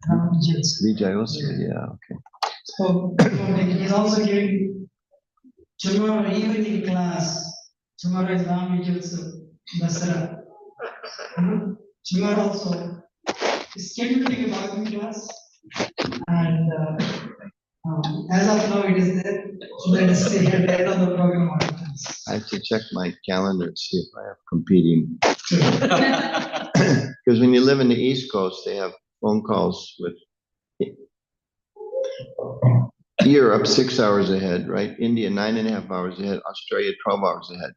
Vijay also, yeah, okay. So he's also giving tomorrow evening class. Tomorrow is Ram Vijay's Dasara. Tomorrow also is scheduled to give Bhagavad class, and as of now it is there. Let us see at the end of the program what happens. I have to check my calendar and see if I have competing. Because when you live in the East Coast, they have phone calls with Europe 6 hours ahead, right? India 9.5 hours ahead, Australia 12 hours ahead.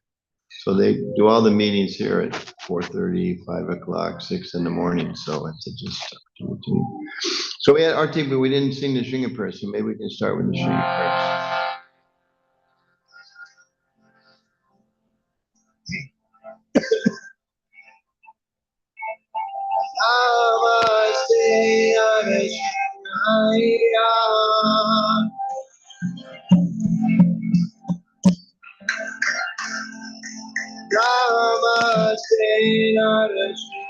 So they do all the meetings here at 4:30, 5 o'clock, 6 in the morning. So it's just so we had our team, but we didn't sing the Shringa prayer. So maybe we can start with the Shringa prayers. Namaste Arashnaya. Namaste Arashnaya.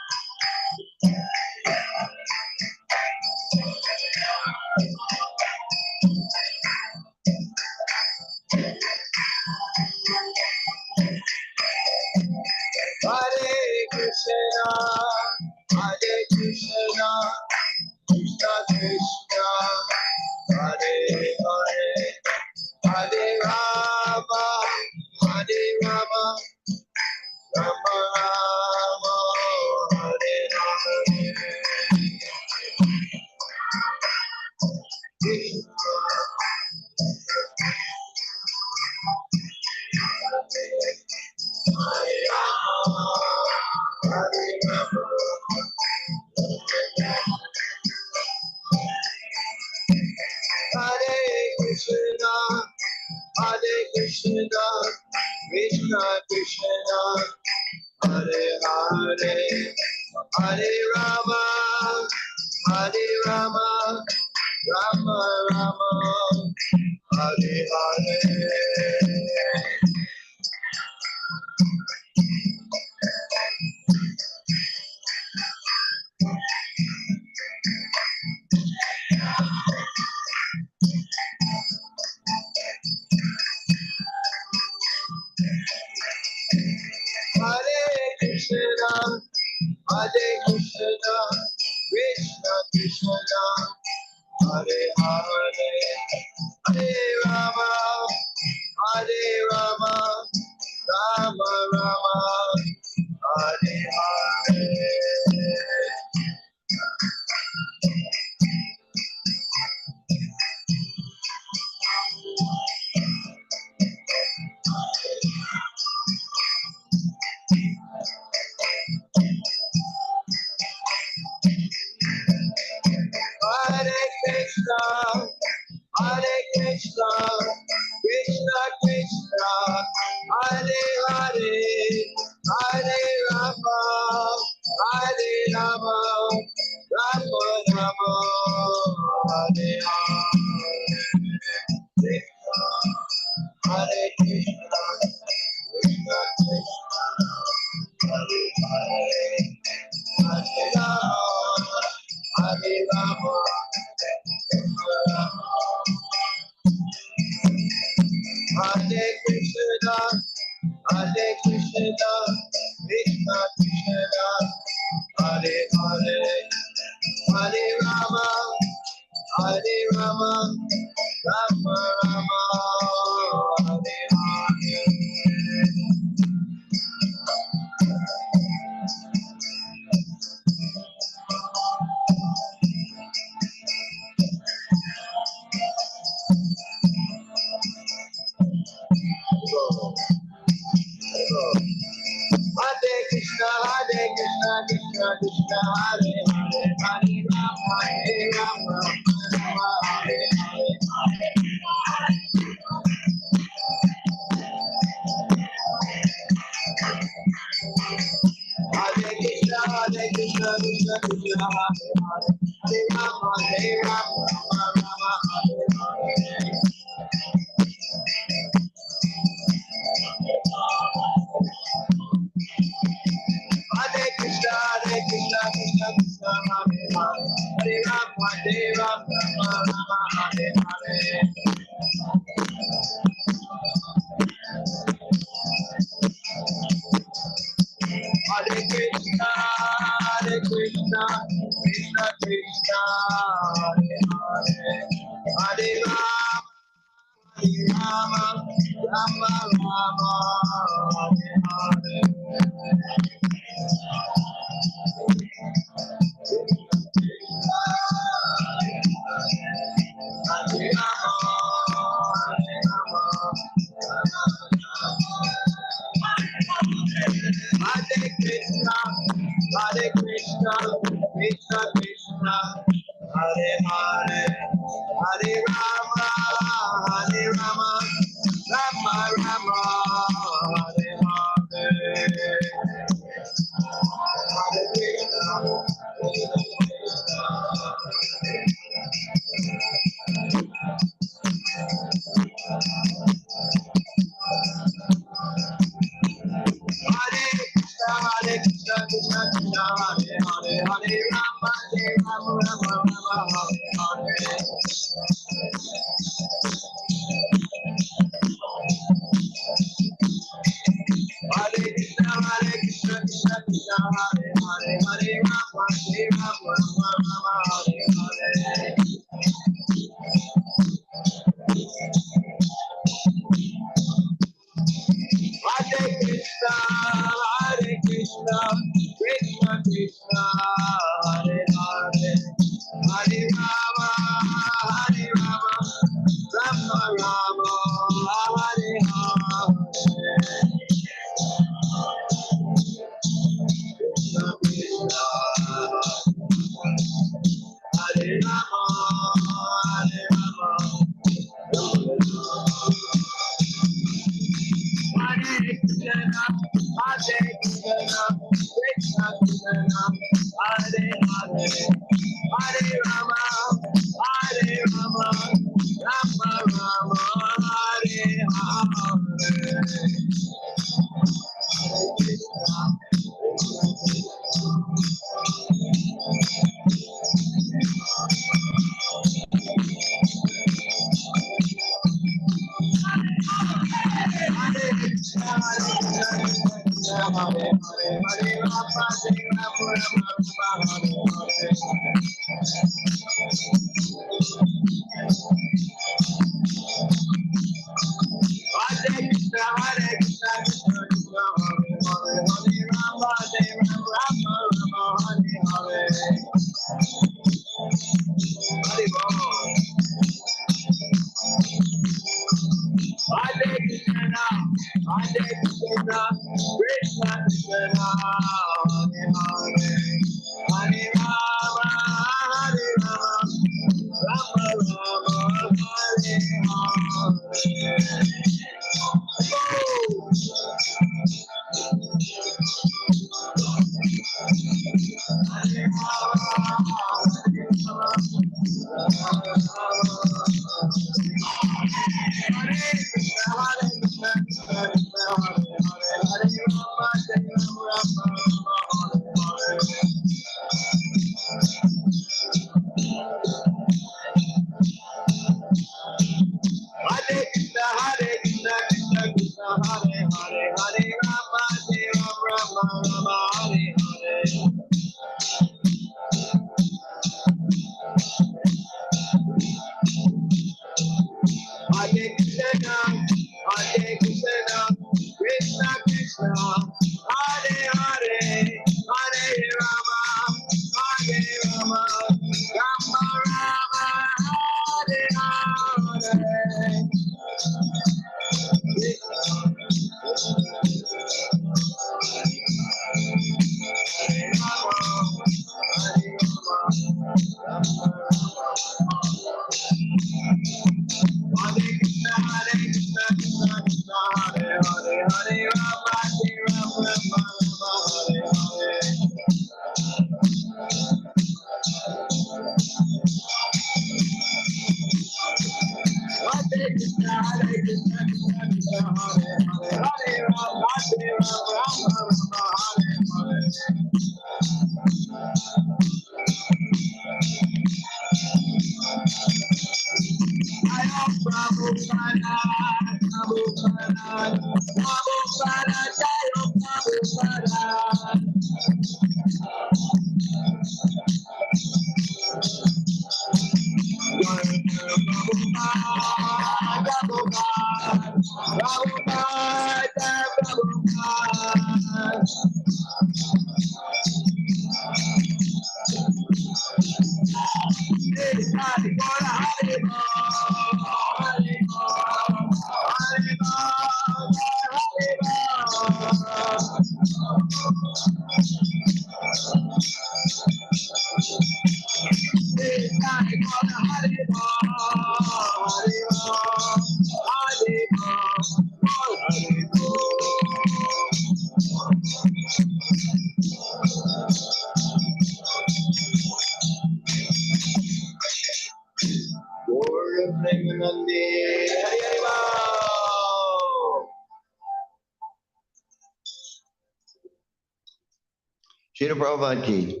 Srila Prabhupada ki.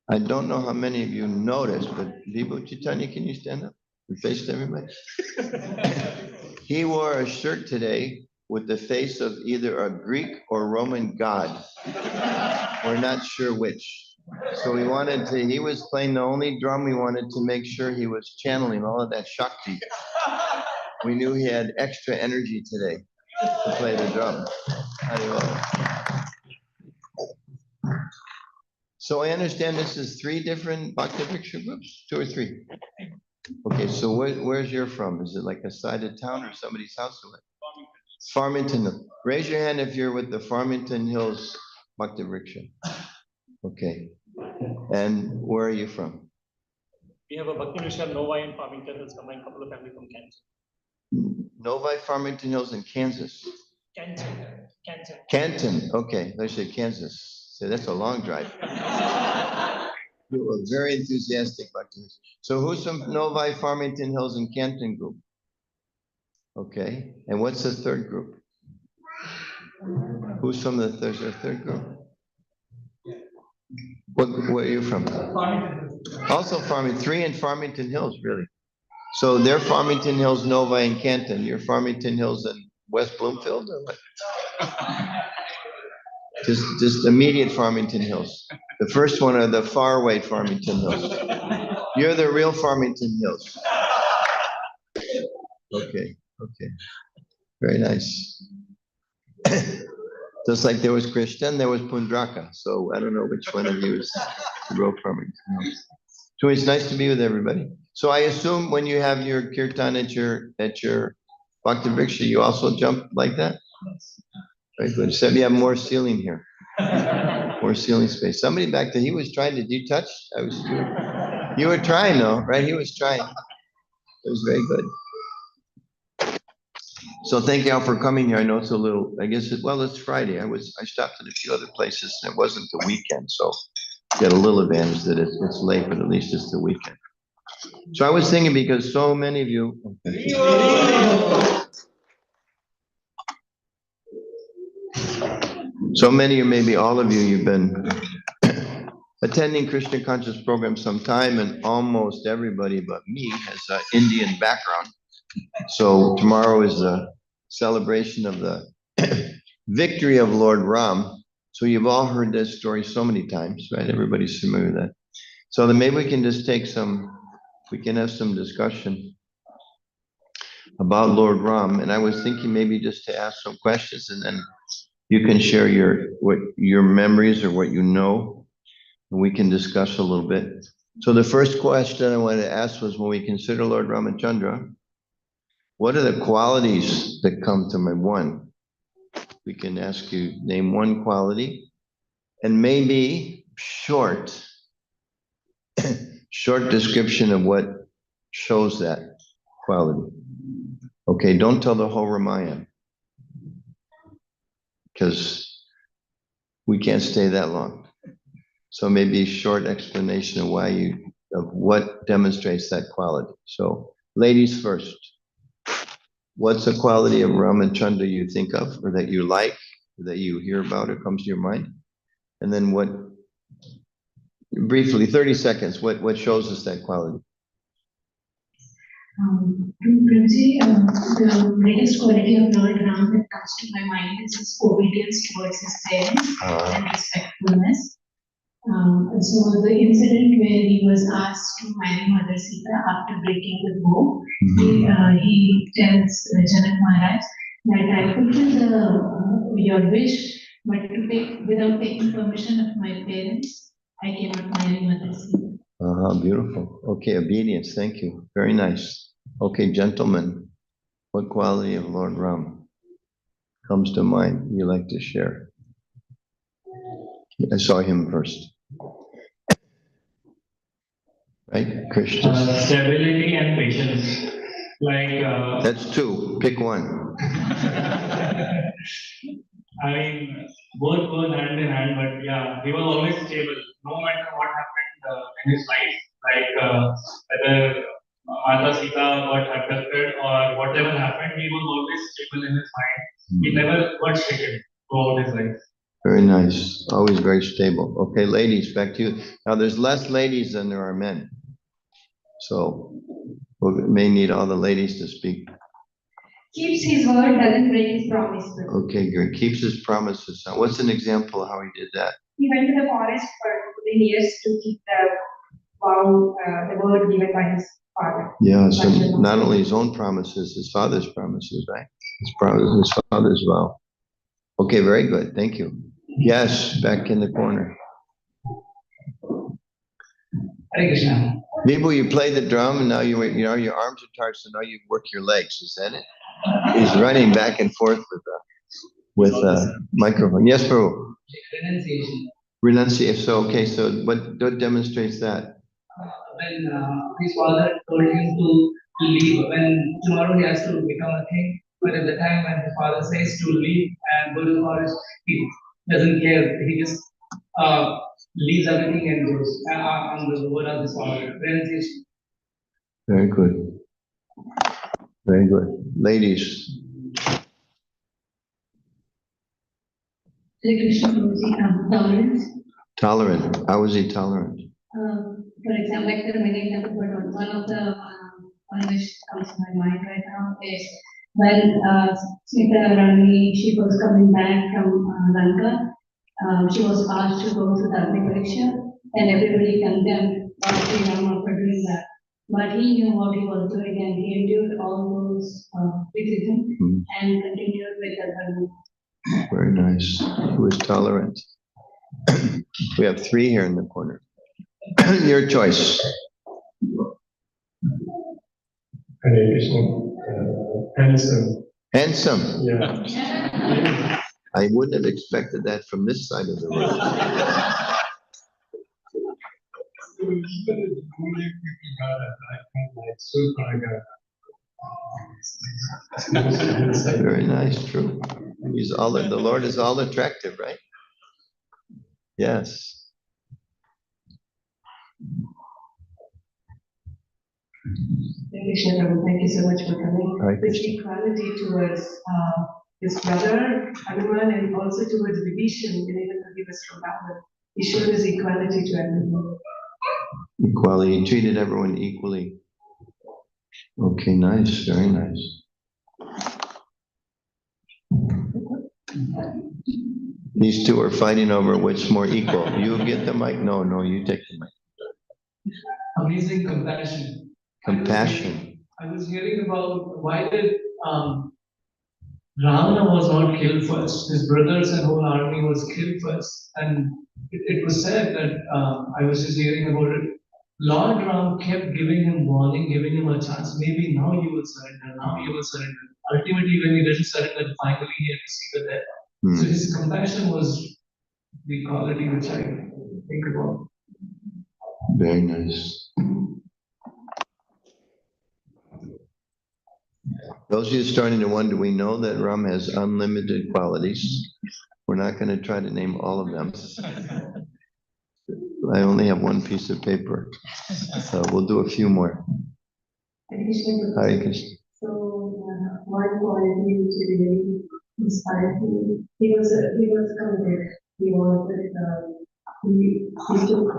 I don't know how many of you noticed, but Vibhu Chaitanya, can you stand up and face everybody? He wore a shirt today with the face of either a Greek or Roman god. We're not sure which. So he was playing the only drum we wanted to make sure he was channeling all of that Shakti. We knew he had extra energy today to play the drum. So I understand this is 3 different Bhakti Vriksha groups, 2 or 3? Okay, so where's you're from? Is it like a side of town or somebody's house or what? Farmington. Raise your hand if you're with the Farmington Hills Bhakti Vriksha. Okay. And where are you from? We have a Bhakti Vriksha Novi in Farmington. It's combined couple of family from Kansas. Novi, Farmington Hills in Kansas. Canton. Okay, let's say Kansas. So that's a long drive. You were very enthusiastic about this. So who's from Novi, Farmington Hills and Canton group? Okay, and what's the 3rd group? Who's from the third group? Where are you from? Farmington. Also Farmington, 3 in Farmington Hills, really. So they're Farmington Hills, Novi and Canton. You're Farmington Hills and West Bloomfield or what? Just immediate Farmington Hills. The first one are the faraway Farmington Hills. You're the real Farmington Hills. Okay. Very nice. Just like there was Krishna and there was Pundraka. So I don't know which one of you is the real Farmington Hills. So it's nice to be with everybody. So I assume when you have your kirtan at your Bhakti Vriksha, you also jump like that? Very good. So we have more ceiling here. More ceiling space. Somebody back there, he was trying to, you touch? You were trying though, right? He was trying. It was very good. So thank you all for coming here. I know it's a little, it's Friday. I stopped at a few other places and it wasn't the weekend. So got a little advantage that it's late, but at least it's the weekend. So I was thinking because so many of you, so many or maybe all of you, you've been attending Krishna Conscious program some time, and almost everybody but me has an Indian background. So tomorrow is the celebration of the victory of Lord Ram. So you've all heard this story so many times, right? Everybody's familiar with that. So then maybe we can just we can have some discussion about Lord Ram. And I was thinking maybe just to ask some questions and then you can share your memories or what you know, and we can discuss a little bit. So the first question I wanted to ask was, when we consider Lord Ramachandra, what are the qualities that come to mind? One, we can ask you, name one quality, and maybe short description of what shows that quality. Okay, don't tell the whole Ramayana, because we can't stay that long. So maybe a short explanation of what demonstrates that quality. So ladies first. What's a quality of Ramachandra you think of, or that you like, or that you hear about, or comes to your mind? And then briefly, 30 seconds, what shows us that quality? Prabhuji, the greatest quality of Lord Ram that comes to my mind is his obedience towards his parents and respectfulness. So the incident where he was asked to marry Mother Sita after breaking the vow, he tells Janak Maharaj that I fulfill your wish, but to take, without taking permission of my parents, I cannot marry Mother Sita. Beautiful. Okay, obedience. Thank you. Very nice. Okay, gentlemen, what quality of Lord Ram comes to mind you like to share? I saw him first. Right, Krishna? Stability and patience. Like, That's two. Pick one. I mean, both go hand in hand, but yeah, he was always stable, no matter what happened in his life. Like, whether Mata Sita got abducted or whatever happened, he was always stable in his mind. He never got shaken throughout his life. Very nice. Always very stable. Okay, ladies, back to you. Now, there's less ladies than there are men. So we may need all the ladies to speak. Keeps his word, doesn't break his promise. Okay, great. Keeps his promises. Now, what's an example of how he did that? He went to the forest for 15 years to keep the vow, the word given by his father. Yeah, so not only his own promises, his father's promises, right? His father's vow. Okay, very good. Thank you. Yes, back in the corner. Hare Krishna. Vibhu, you play the drum and now your arms are tired, so now you work your legs. Is that it? He's running back and forth with a microphone. Yes, Prabhu. Renunciation. Renunciation. So, okay, so what demonstrates that? When his father told him to leave, when tomorrow he has to become a king, but at the time when his father says to leave and go to the forest, he doesn't care. He just leaves everything and goes on the word of his father. Renunciation. Very good. Very good. Ladies. Hare Krishna, tolerance. Tolerant. How is he tolerant? For example, like there are many examples, but one of the one which comes to my mind right now is when Sita Rani, she was coming back from Lanka, she was asked to go to the Pariksha, and everybody condemned Sri Rama for doing that. But he knew what he was doing, and he endured all those criticism and continued with the dharma. Very nice. He was tolerant. We have three here in the corner. Your choice. Hare Krishna. Handsome. Handsome. Yeah. I wouldn't have expected that from this side of the room. Very nice, true. He's the Lord is all attractive, right? Yes. Thank you so much for coming. Right. This equality towards his brother, Hanuman, and also towards Vibhishan, even though he was from Ravana, he showed his equality to everyone. Equality. He treated everyone equally. Okay, nice. Very nice. These two are fighting over which's more equal. You get the mic? No, you take the mic. Amazing compassion. Compassion. I was hearing about why did Ravana was not killed first. His brothers and whole army was killed first. And it was said that I was just hearing about it. Lord Ram kept giving him warning, giving him a chance. Maybe now you will surrender. Now you will surrender. Ultimately, when he didn't surrender, finally he had to see the death. So his compassion was the quality which I think about. Very nice. Those of you starting to wonder, we know that Ram has unlimited qualities. We're not going to try to name all of them. I only have one piece of paper, so we'll do a few more. Hare Krishna. So one quality which really inspired me, he was committed. He wanted, he took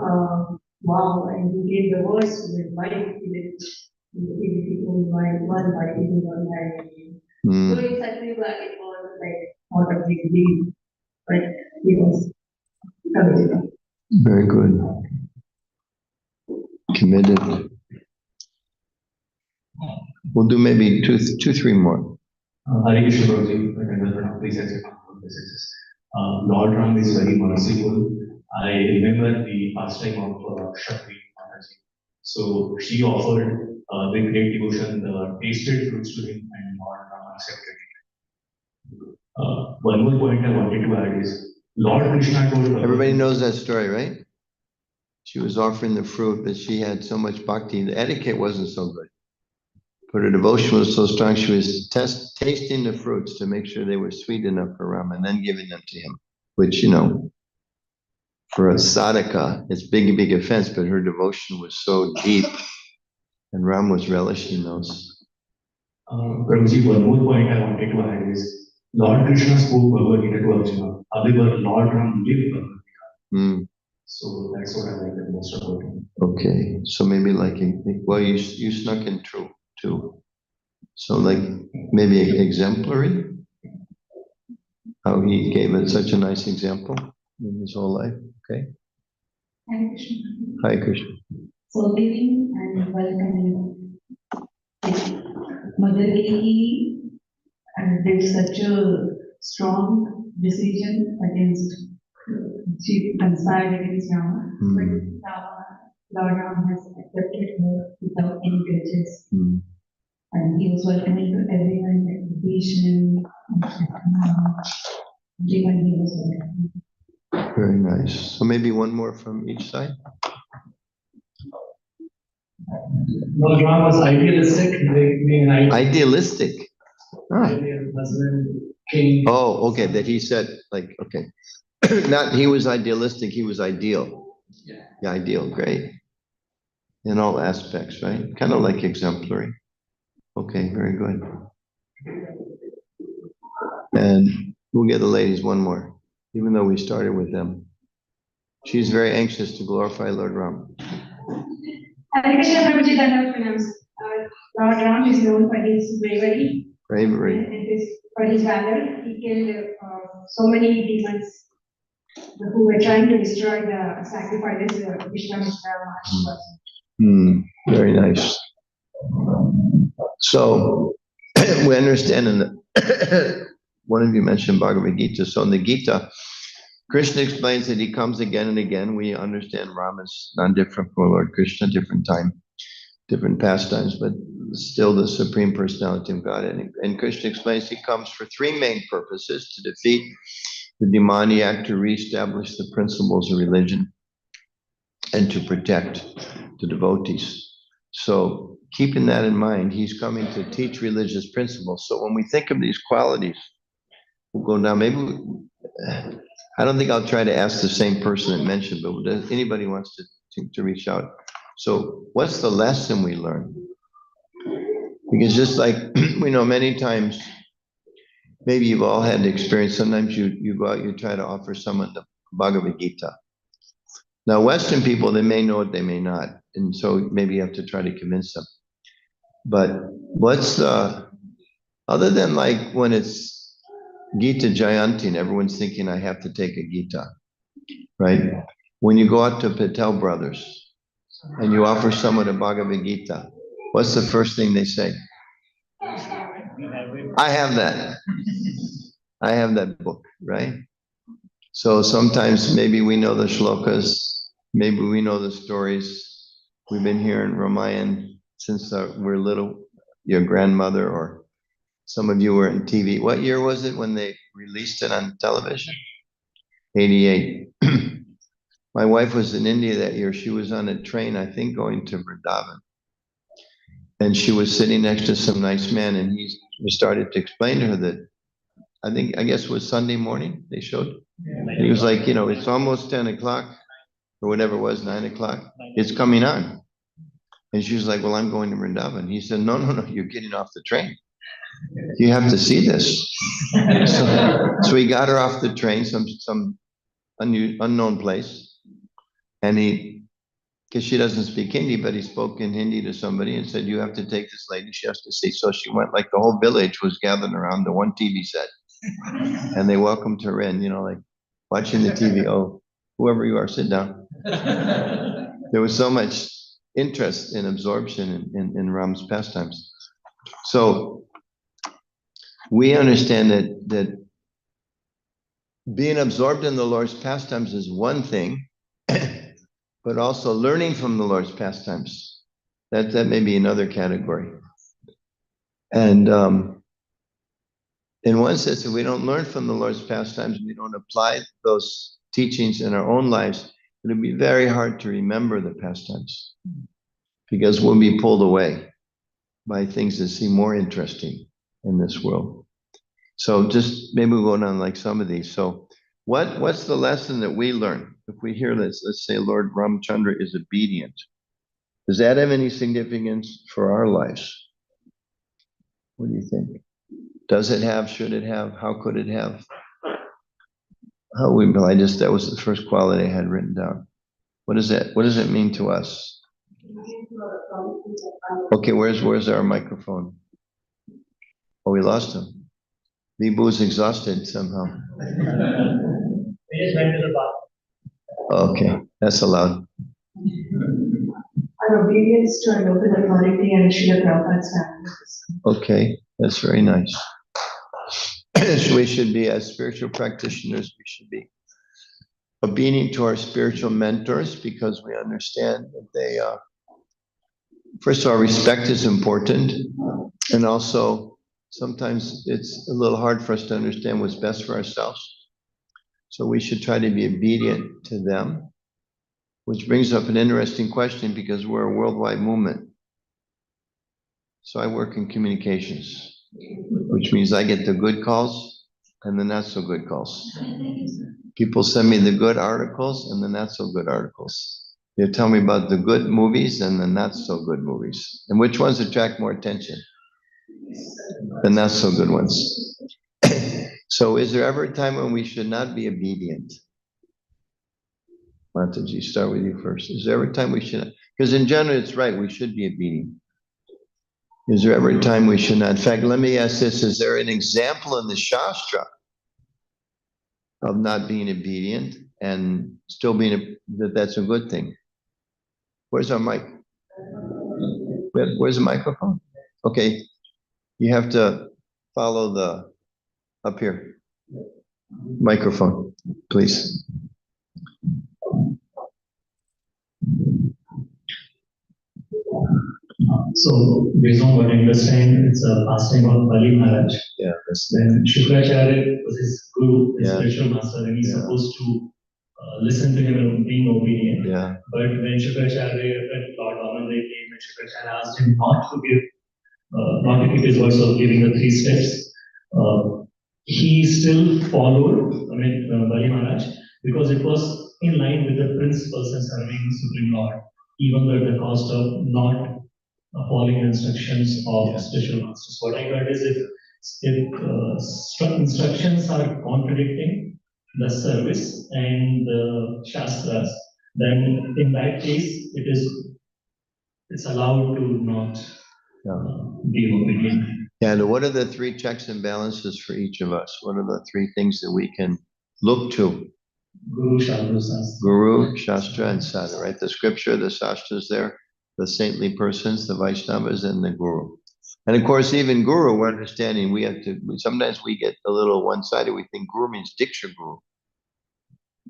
vow and he gave the words to his wife. He became one by giving one by. So exactly like it was like not a big deal, but he was committed. Very good. Committed. We'll do maybe two, three more. Hare Krishna Prabhuji, please accept my messages. Lord Ram is very merciful. I remember the pastime of Shakti Mataji. So she offered with great devotion the tasted fruits to him, and Lord Ram accepted it. One more point I wanted to add is Lord Krishna told Everybody knows that story, right? She was offering the fruit, but she had so much bhakti. The etiquette wasn't so good. But her devotion was so strong, she was tasting the fruits to make sure they were sweet enough for Ram and then giving them to him, which, for a sadhaka, it's big offense, but her devotion was so deep and Ram was relishing those. Prabhuji, one more point I wanted to add is Lord Krishna spoke Bhagavad Gita to Arjuna. However, Lord Ram lived Bhagavad Gita. So that's what I like the most about him. Okay, so maybe well, you snuck in true too. So like maybe exemplary, how he gave it such a nice example in his whole life. Okay. Hare Krishna. Hare Krishna. Forgiving and welcoming. Mother Giri did such a strong decision against, she conspired against Rama, but Lord Ram has accepted her without any grudges. And he was welcoming to everyone, like Vishnu, everyone he was welcoming. Very nice. So maybe one more from each side. Lord Ram was idealistic, being an Idealistic. ideal husband, king. Oh, okay. That he said, like, okay. Not he was idealistic, he was ideal. Yeah, ideal, great. In all aspects, right? Kind of like exemplary. Okay, very good. And we'll get the ladies one more, even though we started with them. She's very anxious to glorify Lord Ram. Hare Krishna Prabhuji Dhanavad Pranams. Lord Ram is known for his bravery. Bravery. And for his valor. He killed so many demons who were trying to destroy the sacrifices Vishwamitra. Very nice. So we understand in the one of you mentioned Bhagavad Gita. So in the Gita, Krishna explains that he comes again and again. We understand Ram is not different from Lord Krishna, different time, different pastimes, but still the Supreme Personality of God. And Krishna explains he comes for three main purposes: to defeat the demoniac, to reestablish the principles of religion, and to protect the devotees. So keeping that in mind, he's coming to teach religious principles. So when we think of these qualities, we'll go down, I don't think I'll try to ask the same person that mentioned, but does anybody wants to reach out? So what's the lesson we learn? Because just like we know many times, maybe you've all had the experience, sometimes you go out, you try to offer someone the Bhagavad Gita. Now, Western people, they may know it, they may not. And so maybe you have to try to convince them. But other than like when it's Gita Jayanti and everyone's thinking I have to take a Gita, right? When you go out to Patel Brothers and you offer someone a Bhagavad Gita, what's the first thing they say? I have that. I have that book, right? So sometimes maybe we know the shlokas, maybe we know the stories. We've been hearing Ramayan since we're little, your grandmother, or some of you were in TV. What year was it when they released it on television? 88. My wife was in India that year. She was on a train, I think, going to Vrindavan. And she was sitting next to some nice man, and he started to explain to her that, I guess it was Sunday morning they showed. And he was like, it's almost 10 o'clock, or whatever it was, 9 o'clock. It's coming on. And she was like, well, I'm going to Vrindavan. He said, no, you're getting off the train. You have to see this. So he got her off the train, some unknown place. And because she doesn't speak Hindi, but he spoke in Hindi to somebody and said, you have to take this lady, she has to see. So she went, like the whole village was gathered around the one TV set. And they welcomed her in, like watching the TV. Oh, whoever you are, sit down. There was so much interest and absorption in Ram's pastimes. So we understand that being absorbed in the Lord's pastimes is one thing, but also learning from the Lord's pastimes. That may be another category. And in one sense, if we don't learn from the Lord's pastimes, we don't apply those teachings in our own lives, it'll be very hard to remember the pastimes because we'll be pulled away by things that seem more interesting in this world. So just maybe we'll go down like some of these. So what's the lesson that we learn? If we hear this, let's say Lord Ramchandra is obedient. Does that have any significance for our lives? What do you think? Does it have, should it have, how could it have? That was the first quality I had written down. What does it mean to us? Okay, where's our microphone? Oh, we lost him. Vibhu's exhausted somehow. Okay, that's allowed. Our obedience to an open authority and Srila Prabhupada's standards. Okay, that's very nice. We should be, as spiritual practitioners, we should be obedient to our spiritual mentors because we understand that they, first of all, respect is important. And also, sometimes it's a little hard for us to understand what's best for ourselves. So we should try to be obedient to them, which brings up an interesting question because we're a worldwide movement. So I work in communications, which means I get the good calls and the not so good calls. People send me the good articles and the not so good articles. They tell me about the good movies and the not so good movies. And which ones attract more attention? The not so good ones. So is there ever a time when we should not be obedient? Mataji, start with you first. Is there ever a time we should not? Because in general, it's right, we should be obedient. Is there ever a time we should not? In fact, let me ask this, is there an example in the Shastra of not being obedient and still being, that's a good thing? Where's our mic? Where's the microphone? Okay, you have to follow the, up here. Microphone, please. So, based on what I understand, it's a pastime of Bali Maharaj. Yeah. When Shukracharya was his guru, his Yeah. spiritual master, and he's Yeah. supposed to listen to him and being obedient. Yeah. But when Lord Amandev came, and Shukracharya asked him not to keep his words of giving the 3 steps, he still followed, Bali Maharaj, because it was in line with the principles and serving Supreme Lord, even though at the cost of not following the instructions of spiritual masters. What I heard is if instructions are contradicting the service and the shastras, then in that case it's allowed to not be obedient. And what are the 3 checks and balances for each of us? What are the 3 things that we can look to? Guru, Shastra. Guru, Shastra, and Sadhu, right? The scripture, the Shastras there, the saintly persons, the Vaishnavas, and the Guru. And of course, even Guru, we're understanding, sometimes we get a little one-sided. We think Guru means Diksha Guru.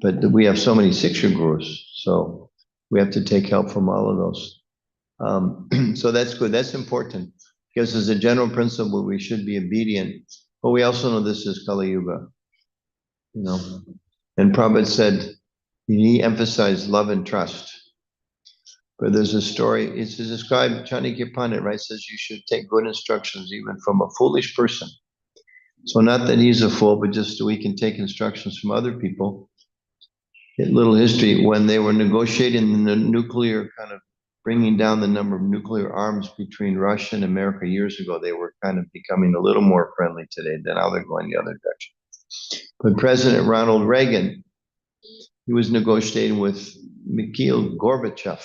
But we have so many Siksha Gurus, so we have to take help from all of those. So that's good, that's important. Because as a general principle, we should be obedient. But we also know this is Kali Yuga. You know, and Prabhupada said, he emphasized love and trust. But there's a story, it's described, Chanakya Pandit, right, says you should take good instructions even from a foolish person. So not that he's a fool, but just so we can take instructions from other people. A little history, when they were negotiating the nuclear kind of bringing down the number of nuclear arms between Russia and America years ago, they were kind of becoming a little more friendly today. Then now they're going the other direction. But President Ronald Reagan, he was negotiating with Mikhail Gorbachev.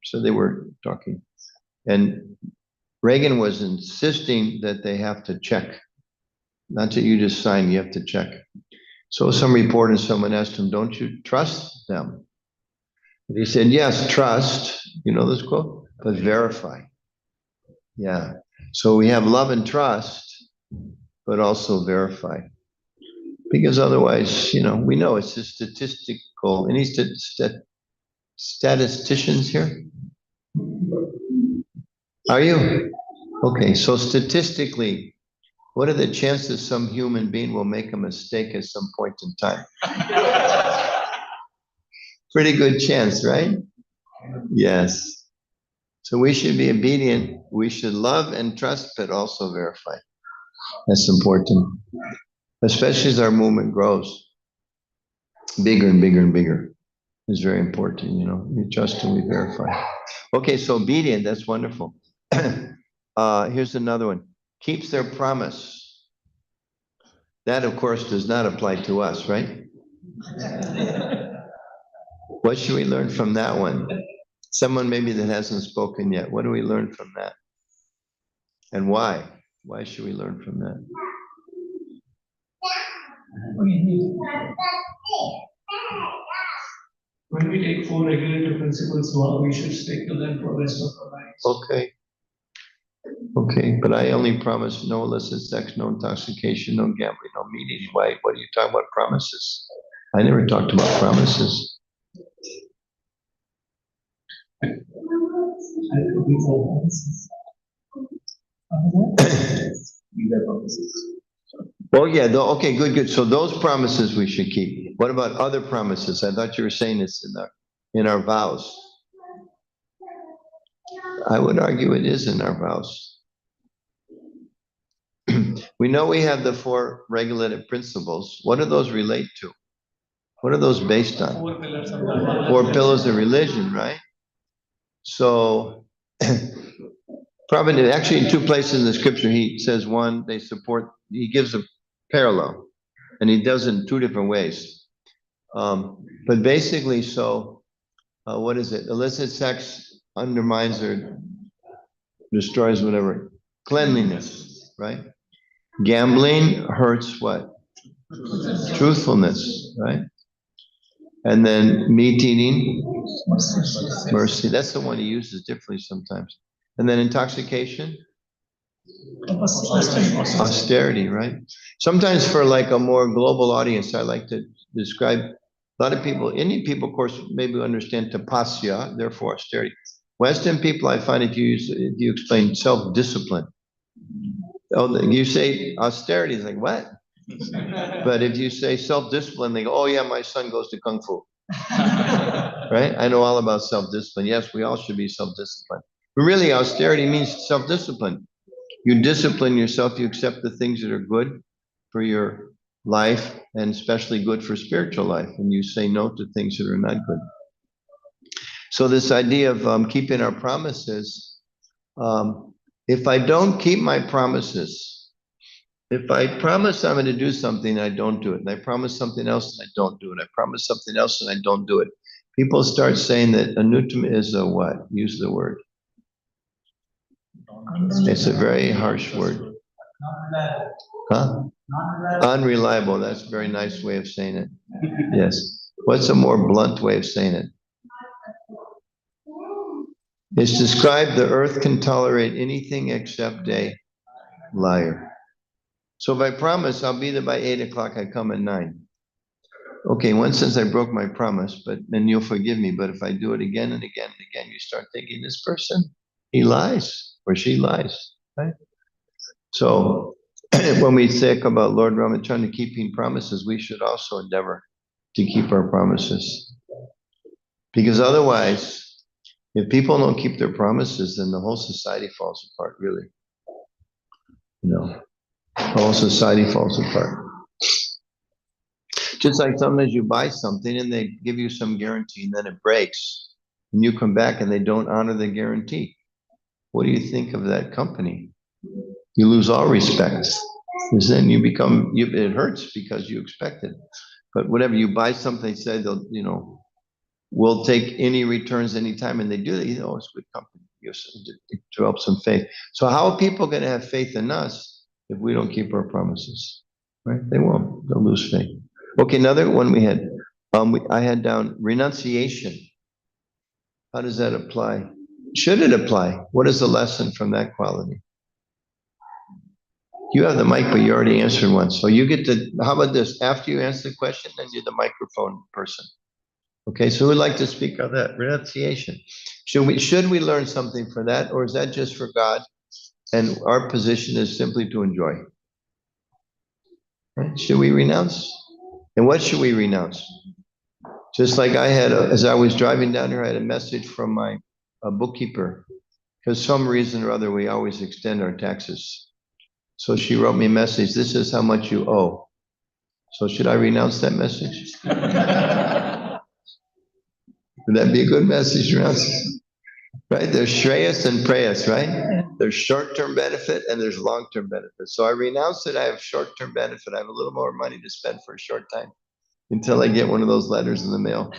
So they were talking. And Reagan was insisting that they have to check. Not that you just sign, you have to check. So some reporter, someone asked him, don't you trust them? And he said, yes, trust, you know this quote, but verify. Yeah. So we have love and trust, but also verify. Because otherwise, we know it's a statistical. Any statisticians here? Are you? Okay, so statistically, what are the chances some human being will make a mistake at some point in time? Pretty good chance, right? Yes. So we should be obedient. We should love and trust, but also verify. That's important. Especially as our movement grows bigger and bigger and bigger. It's very important, We trust and we verify. Okay, so obedient, that's wonderful. Here's another one. Keeps their promise. That, of course, does not apply to us, right? What should we learn from that one? Someone maybe that hasn't spoken yet. What do we learn from that? And why? Why should we learn from that? When we take 4 regulative principles, we should stick to them for the rest of our lives. Okay. Okay, but I only promise no illicit sex, no intoxication, no gambling, no meat eating. Why? What are you talking about promises? I never talked about promises. Well, yeah, okay, good. So those promises we should keep. What about other promises? I thought you were saying this in our vows. I would argue it is in our vows. We know we have the 4 regulative principles. What do those relate to? What are those based on? 4 pillars of dharma. 4 pillars of religion, right? So, probably actually in 2 places in the scripture, he says one, he gives a parallel, and he does it in 2 different ways. But basically, what is it? Illicit sex undermines or destroys whatever. Cleanliness, right? Gambling hurts what? Truthfulness, right? And then meat eating, mercy. That's the one he uses differently sometimes. And then intoxication, austerity, right? Sometimes for like a more global audience, I like to describe a lot of people, Indian people, of course, maybe understand tapasya, therefore austerity. Western people, I find if you explain self-discipline, you say austerity, is like, what? But if you say self-discipline, they go, oh yeah, my son goes to Kung Fu. Right? I know all about self-discipline. Yes, we all should be self-disciplined. But really, austerity means self-discipline. You discipline yourself, you accept the things that are good for your life, and especially good for spiritual life, and you say no to things that are not good. So this idea of keeping our promises, if I don't keep my promises, if I promise I'm going to do something and I don't do it, and I promise something else and I don't do it, I promise something else and I don't do it, people start saying that Anutama is a what? Use the word. It's a very harsh word. Huh? Unreliable. That's a very nice way of saying it. Yes. What's a more blunt way of saying it? It's described the earth can tolerate anything except a liar. So if I promise I'll be there by 8 o'clock, I come at 9. Okay, in one sense I broke my promise, but then you'll forgive me. But if I do it again and again and again, you start thinking this person, he lies or she lies, right? So when we think about Lord Ramachandra keeping promises, we should also endeavor to keep our promises. Because otherwise, if people don't keep their promises, then the whole society falls apart, really. The whole society falls apart. Just like sometimes you buy something and they give you some guarantee and then it breaks and you come back and they don't honor the guarantee. What do you think of that company? You lose all respect. Because then it hurts because you expect it. But whatever, you buy something, they say they'll, we'll take any returns anytime, and they do that. It's a good company. It develops some faith. So how are people going to have faith in us if we don't keep our promises? Right? They won't. They'll lose faith. Okay, another one we had. I had down renunciation. How does that apply? Should it apply? What is the lesson from that quality? You have the mic, but you already answered one. So you get to, how about this? After you answer the question, then you're the microphone person. Okay, so who'd like to speak on that? Renunciation. Should we learn something for that, or is that just for God? And our position is simply to enjoy. Right? Should we renounce? And what should we renounce? Just like I had, as I was driving down here, I had a message from my bookkeeper. Because some reason or other, we always extend our taxes. So she wrote me a message, this is how much you owe. So should I renounce that message? Would that be a good message to renounce? Right? There's Shreyas and Preyas, right? There's short-term benefit and there's long-term benefit. So I renounce it, I have short-term benefit. I have a little more money to spend for a short time until I get one of those letters in the mail.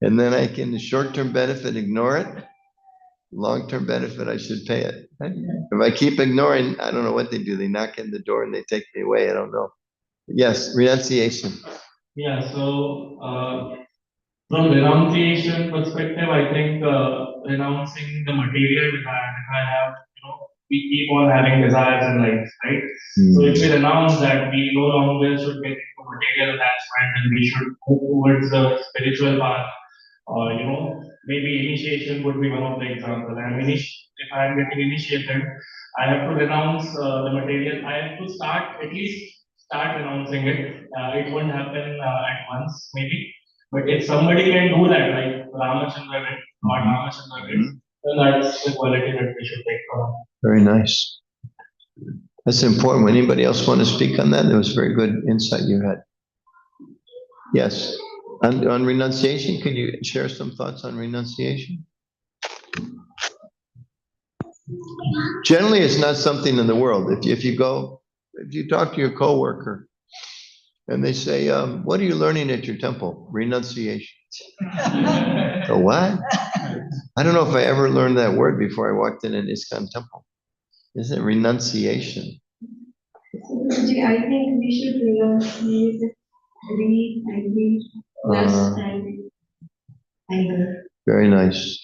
And then I can, the short-term benefit, ignore it. Long-term benefit, I should pay it. Right? If I keep ignoring, I don't know what they do. They knock on the door and they take me away. I don't know. Yes, renunciation. Yeah, so from renunciation perspective, I think renouncing the material desire. If I have, we keep on having desires in life, right? So if we renounce that, we no longer should get into material attachment and we should move towards the spiritual path. Or maybe initiation would be one of the examples. If I'm getting initiated, I have to renounce the material. I have to at least start renouncing it. It won't happen at once, maybe. But if somebody can do that, like Ramachandra did, or Ramachandra did, then that's the quality that we should take from. Very nice. That's important. Anybody else want to speak on that? There was very good insight you had. Yes. On renunciation, could you share some thoughts on renunciation? Generally, it's not something in the world. If you talk to your coworker and they say, what are you learning at your temple? Renunciation. So what? I don't know if I ever learned that word before I walked in an ISKCON temple. Is it renunciation? I think we should renunciate greed, envy, lust, and anger. Very nice.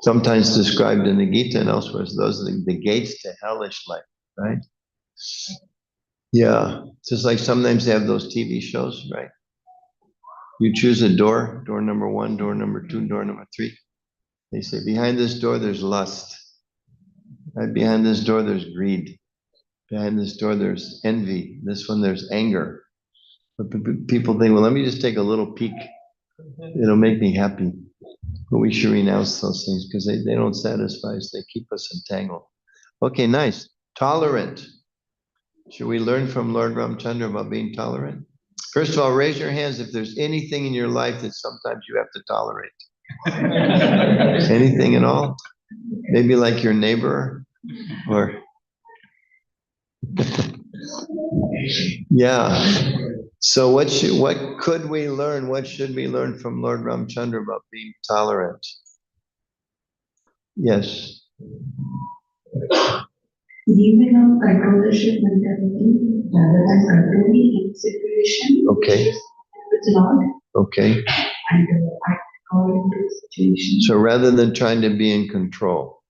Sometimes described in the Gita and elsewhere as those are the gates to hellish life, right? Yeah, just like sometimes they have those TV shows, right? You choose a door number 1, door number 2, door number 3. They say, behind this door, there's lust. Right behind this door, there's greed. Behind this door, there's envy. This one, there's anger. But people think, well, let me just take a little peek. It'll make me happy. But we should renounce those things because they don't satisfy us. They keep us entangled. Okay, nice. Tolerant. Should we learn from Lord Ramchandra about being tolerant? First of all, raise your hands if there's anything in your life that sometimes you have to tolerate. Anything at all? Maybe like your neighbor or... Yeah. So what could we learn? What should we learn from Lord Ramchandra about being tolerant? Yes. Giving up controllership mentality rather than controlling each situation. Okay. With Lord. Okay. And act according to the situation. So rather than trying to be in control,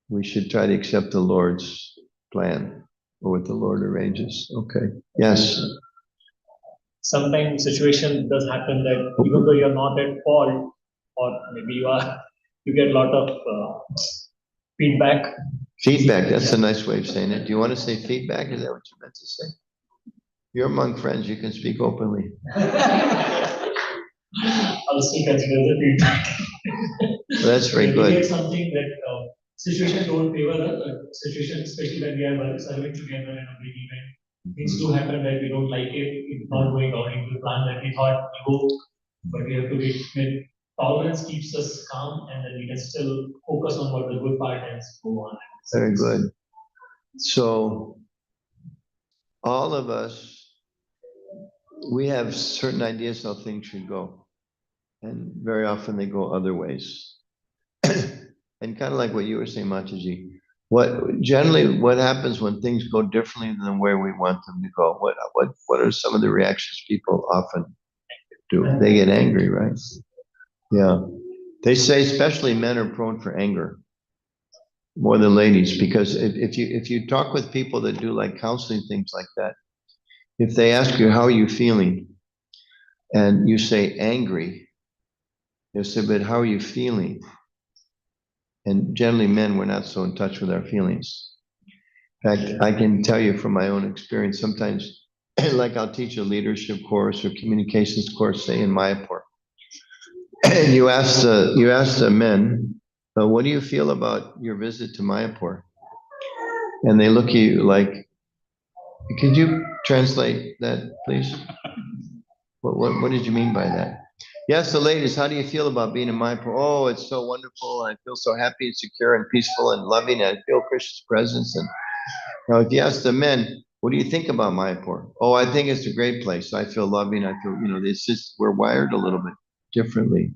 we should try to accept the Lord's plan or what the Lord arranges. Okay. Yes. Sometimes situation does happen that even though you're not at fault, or maybe you get a lot of feedback. Feedback, that's a nice way of saying it. Do you want to say feedback? Is that what you meant to say? You're among friends, you can speak openly. I'll still consider the feedback. Well, that's very We good. get something that situation don't favor us, situation, especially when we are serving together in a big event. Things do happen that we don't like it, it's not going according to the plan that we thought we go, but we have to be, tolerance keeps us calm and then we can still focus on what the good part is, go on. Very good. So all of us, we have certain ideas how things should go. And very often they go other ways. And kind of like what you were saying, Mataji, what happens when things go differently than where we want them to go? What are some of the reactions people often do? They get angry, right? Yeah. They say especially men are prone for anger. more than ladies, because if you talk with people that do like counseling things like that, if they ask you how are you feeling, and you say angry, they'll say, but how are you feeling? And generally, men, we're not so in touch with our feelings. In fact, I can tell you from my own experience, sometimes, like I'll teach a leadership course or communications course, say in Mayapur, and you ask the men, what do you feel about your visit to Mayapur? And they look at you like, could you translate that, please? What did you mean by that? Yes, the ladies, how do you feel about being in Mayapur? Oh, it's so wonderful. I feel so happy and secure and peaceful and loving. And I feel Krishna's presence. And now, if you ask the men, what do you think about Mayapur? Oh, I think it's a great place. I feel loving. I feel, it's just, we're wired a little bit differently.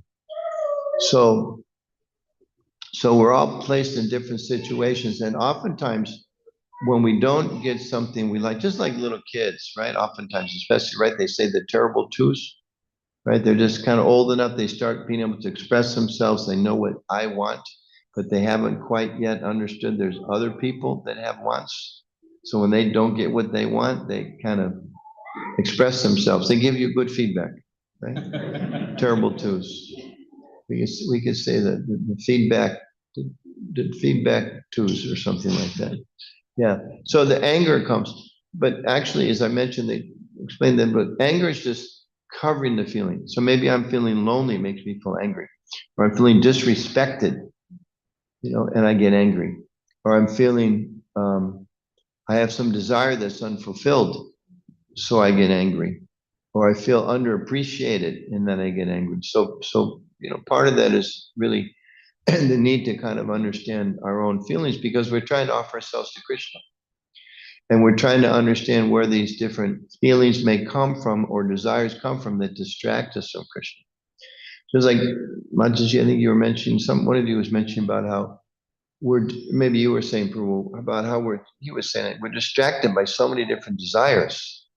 So we're all placed in different situations. And oftentimes, when we don't get something we like, just like little kids, right? Oftentimes, especially, right? They say the terrible twos, right? They're just kind of old enough. They start being able to express themselves. They know what I want, but they haven't quite yet understood there's other people that have wants. So when they don't get what they want, they kind of express themselves. They give you good feedback, right? Terrible twos. We could say that the feedback twos or something like that. Yeah. So the anger comes, but actually, as I mentioned, they explained that, but anger is just covering the feeling. So maybe I'm feeling lonely, makes me feel angry, or I'm feeling disrespected, and I get angry, or I'm feeling I have some desire that's unfulfilled, so I get angry, or I feel underappreciated, and then I get angry. So part of that is really the need to kind of understand our own feelings, because we're trying to offer ourselves to Krishna. And we're trying to understand where these different feelings may come from or desires come from that distract us from Krishna. So it's like, Mataji, I think you were mentioning, one of you was mentioning about how maybe you were saying, Prabhu, about how he was saying it, we're distracted by so many different desires.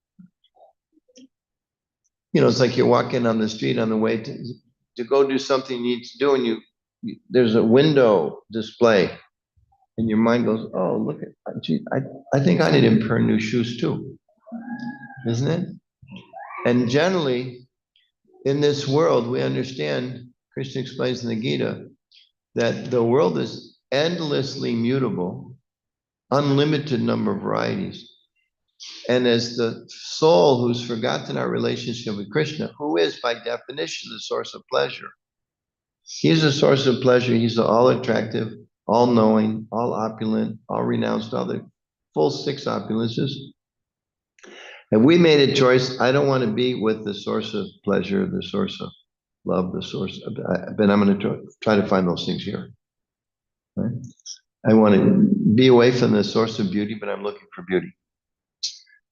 It's like you're walking on the street on the way to go do something you need to do, and there's a window display. And your mind goes, oh, look at, gee, I think I need a pair of new shoes too, isn't it? And generally, in this world, we understand, Krishna explains in the Gita, that the world is endlessly mutable, unlimited number of varieties. And as the soul who's forgotten our relationship with Krishna, who is by definition the source of pleasure, he's a source of pleasure. He's all attractive, all knowing, all opulent, all renounced, all the full 6 opulences. And we made a choice. I don't want to be with the source of pleasure, the source of love, the source of, but I'm going to try to find those things here. Right? I want to be away from the source of beauty, but I'm looking for beauty.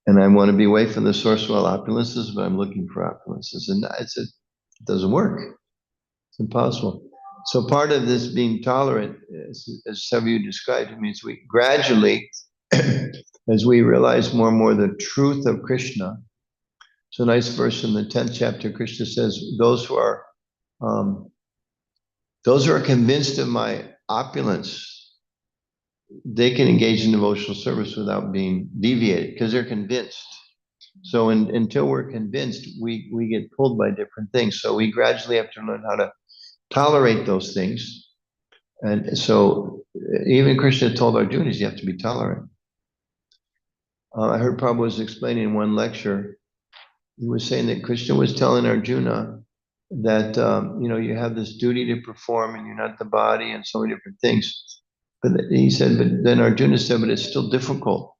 And I want to be away from the source of all opulences, but I'm looking for opulences. And it doesn't work. It's impossible. So part of this being tolerant, as some of you described, it means we gradually, as we realize more and more the truth of Krishna. It's a nice verse in the 10th chapter. Krishna says, those who are convinced of my opulence, they can engage in devotional service without being deviated, because they're convinced. So until we're convinced, we get pulled by different things. So we gradually have to learn how to tolerate those things. And so even Krishna told Arjuna, you have to be tolerant. I heard Prabhu was explaining in one lecture, he was saying that Krishna was telling Arjuna that, you have this duty to perform and you're not the body and so many different things. But he said, but then Arjuna said, but it's still difficult.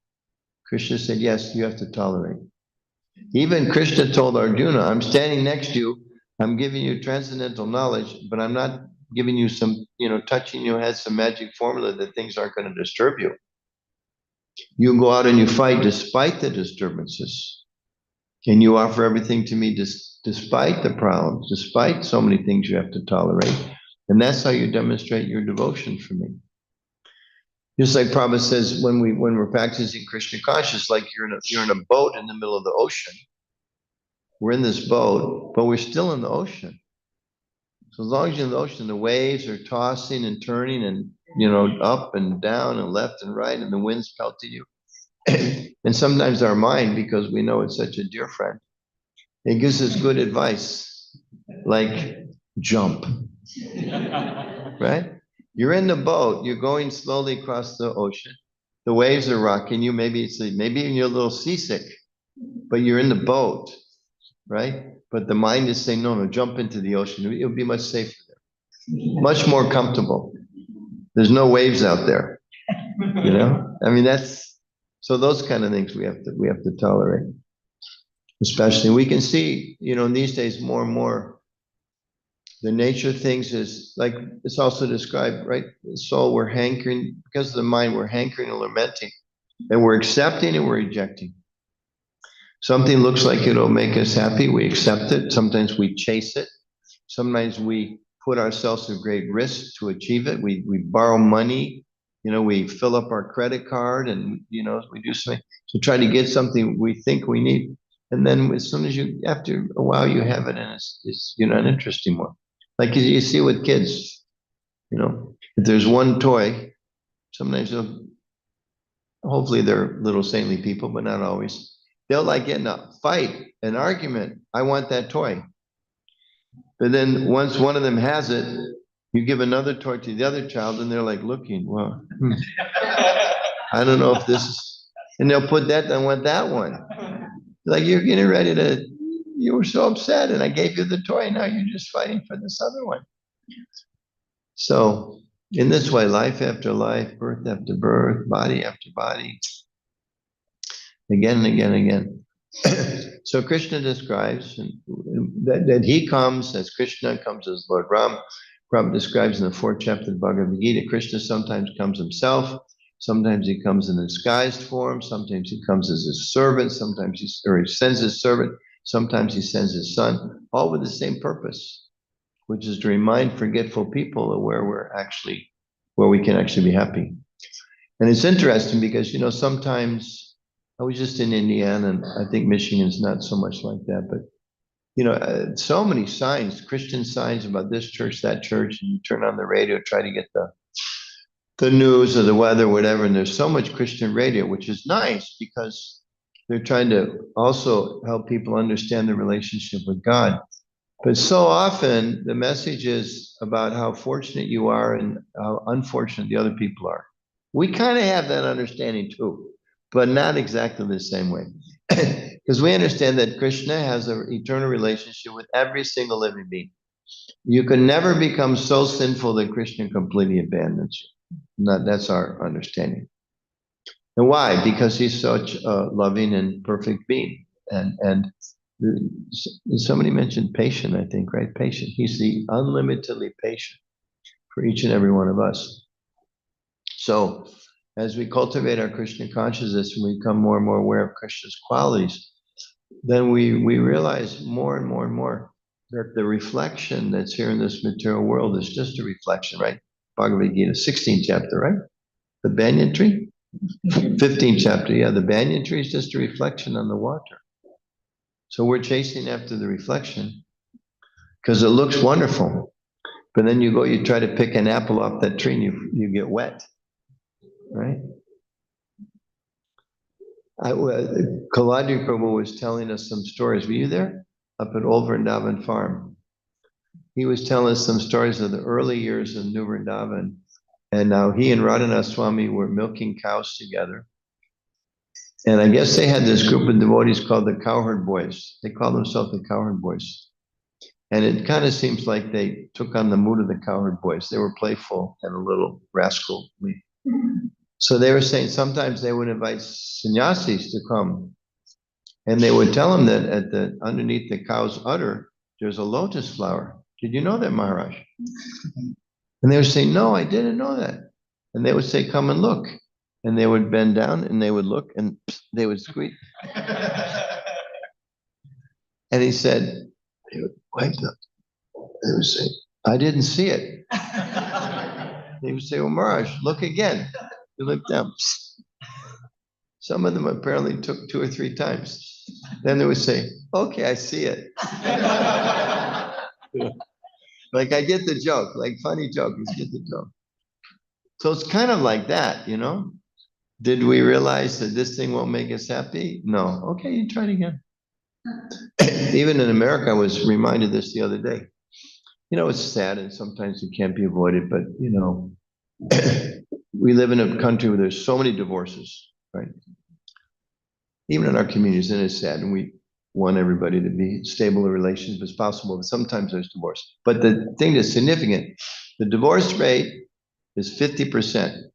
Krishna said, yes, you have to tolerate. Even Krishna told Arjuna, I'm standing next to you, I'm giving you transcendental knowledge, but I'm not giving you some, touching your head, some magic formula that things aren't going to disturb you. You go out and you fight despite the disturbances. And you offer everything to me despite the problems, despite so many things you have to tolerate. And that's how you demonstrate your devotion for me. Just like Prabhupada says, when we're practicing Krishna consciousness, like you're in a boat in the middle of the ocean. We're in this boat, but we're still in the ocean. So as long as you're in the ocean, the waves are tossing and turning, and up and down and left and right, and the wind's pelting you. And sometimes our mind, because we know it's such a dear friend, it gives us good advice, like jump, right? You're in the boat, you're going slowly across the ocean. The waves are rocking you. Maybe you're a little seasick, but you're in the boat, right? But the mind is saying, no, jump into the ocean. It'll be much safer there, much more comfortable. There's no waves out there, I mean, so those kind of things we have to tolerate. Especially, we can see, these days more and more, the nature of things is like, it's also described, right? The soul, we're hankering, because of the mind, we're hankering and lamenting, and we're accepting and we're rejecting. Something looks like it'll make us happy, we accept it. Sometimes we chase it. Sometimes we put ourselves at great risk to achieve it. We borrow money, we fill up our credit card, and we do something to try to get something we think we need. And then as soon as after a while you have it, and it's not interesting more. Like you see with kids, if there's one toy, sometimes hopefully they're little saintly people, but not always. They'll like get in a fight, an argument. I want that toy. But then once one of them has it, you give another toy to the other child, and they're like looking, well, I don't know if this is, and they'll put that, I want that one. Like you're getting ready you were so upset, and I gave you the toy, now you're just fighting for this other one. So in this way, life after life, birth after birth, body after body, again and again and again. So Krishna describes that he comes as Krishna, comes as Lord Ram. Prabhupada describes in the 4th chapter of the Bhagavad Gita, Krishna sometimes comes himself, sometimes he comes in a disguised form, sometimes he comes as his servant, sometimes he sends his servant, sometimes he sends his son, all with the same purpose, which is to remind forgetful people of where we can actually be happy. And it's interesting because, sometimes I was just in Indiana, and I think Michigan's not so much like that, but so many signs, Christian signs about this church, that church, and you turn on the radio, try to get the news or the weather, whatever, and there's so much Christian radio, which is nice because they're trying to also help people understand the relationship with God. But so often the message is about how fortunate you are and how unfortunate the other people are. We kind of have that understanding too, but not exactly the same way. Because we understand that Krishna has an eternal relationship with every single living being. You can never become so sinful that Krishna completely abandons you. That's our understanding. And why? Because he's such a loving and perfect being. And somebody mentioned patient, I think, right? Patient. He's the unlimitedly patient for each and every one of us. So as we cultivate our Krishna consciousness and we become more and more aware of Krishna's qualities, then we realize more and more and more that the reflection that's here in this material world is just a reflection, right? Bhagavad Gita, 16th chapter, right? The banyan tree? 15th chapter, yeah, the banyan tree is just a reflection on the water. So we're chasing after the reflection because it looks wonderful. But then you try to pick an apple off that tree and you get wet, right? Kaladri Prabhu was telling us some stories. Were you there? Up at Old Vrindavan Farm. He was telling us some stories of the early years of New Vrindavan. And now he and Radhanath Swami were milking cows together. And I guess they had this group of devotees called the Cowherd Boys. They called themselves the Cowherd Boys. And it kind of seems like they took on the mood of the Cowherd Boys. They were playful and a little rascally. So they were saying sometimes they would invite sannyasis to come. And they would tell them that underneath the cow's udder, there's a lotus flower. Did you know that, Maharaj? And they would say, no, I didn't know that. And they would say, come and look. And they would bend down and they would look and they would squeak. And he said, they would wipe up. They would say, I didn't see it. They would say, well, Maharaj, look again. They look down. Some of them apparently took 2 or 3 times. Then they would say, okay, I see it. Like, I get the joke, like funny joke, you get the joke. So it's kind of like that, you know? Did we realize that this thing won't make us happy? No. Okay, you try it again. Even in America, I was reminded this the other day. You know, it's sad and sometimes it can't be avoided, but you know, we live in a country where there's so many divorces, right? Even in our communities, and it's sad, and we want everybody to be stable in relationships as possible, but sometimes there's divorce. But the thing that's significant, the divorce rate is 50%.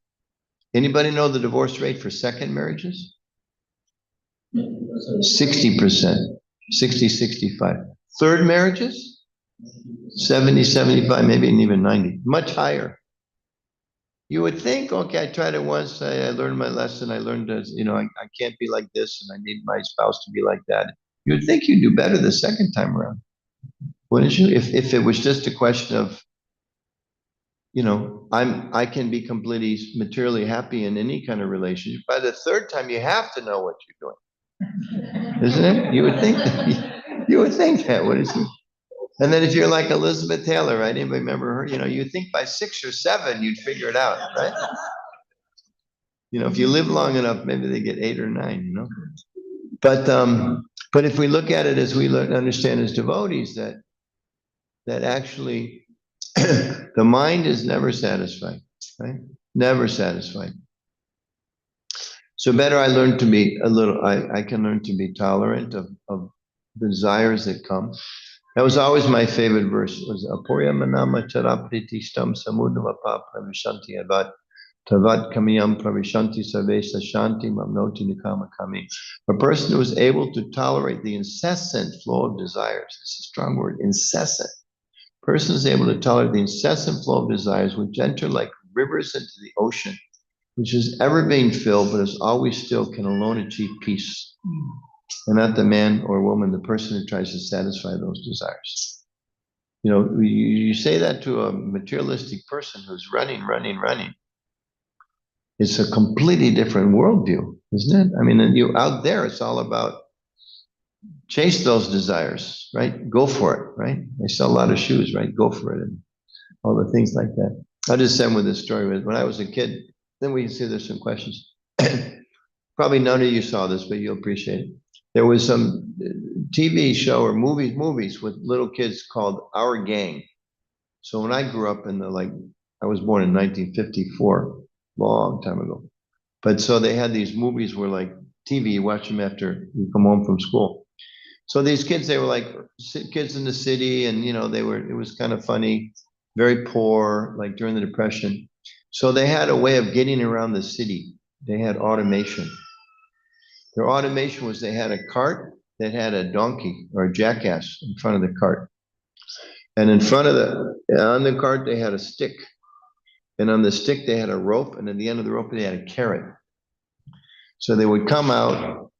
Anybody know the divorce rate for second marriages? 60%, 60, 65. Third marriages? 70, 75, maybe even 90, much higher. You would think, okay, I tried it once, I learned my lesson, I learned that, you know, I can't be like this and I need my spouse to be like that. You would think you'd do better the second time around, wouldn't you? If it was just a question of, you know, I can be completely materially happy in any kind of relationship. By the third time, you have to know what you're doing, isn't it? You would think that, you would think that, wouldn't you? And then if you're like Elizabeth Taylor, right? Anybody remember her? You know, you think by 6 or 7, you'd figure it out, right? You know, if you live long enough, maybe they get 8 or 9, you know? But if we look at it as we understand as devotees, that actually the mind is never satisfied, right? Never satisfied. So better I learn to be I can learn to be tolerant of desires that come. That was always my favorite verse, was Apoya Manama Charapriti Stam Samudamapa Pravishanti Avat Tavat Kamiyam Pravishanti Savesa Shanti Mamnoti Nikama Kami. A person who is able to tolerate the incessant flow of desires, it's a strong word, incessant. Person is able to tolerate the incessant flow of desires which enter like rivers into the ocean, which is ever being filled, but is always still, can alone achieve peace. And not the man or woman, the person who tries to satisfy those desires. You know, you say that to a materialistic person who's running. It's a completely different worldview, isn't it? I mean, you out there, it's all about chase those desires, right? Go for it, right? They sell a lot of shoes, right? Go for it, and all the things like that. I'll just end with this story. When I was a kid, then we can see there's some questions. Probably none of you saw this, but you'll appreciate it. There was some TV show or movies with little kids called Our Gang. So when I grew up I was born in 1954, long time ago. But so they had these movies where like TV, you watch them after you come home from school. So these kids, they were like kids in the city, and you know, it was kind of funny, very poor, like during the Depression. So they had a way of getting around the city. They had automation. Their automation was they had a cart that had a donkey or a jackass in front of the cart. And on the cart, they had a stick. And on the stick, they had a rope. And at the end of the rope, they had a carrot. So they would come out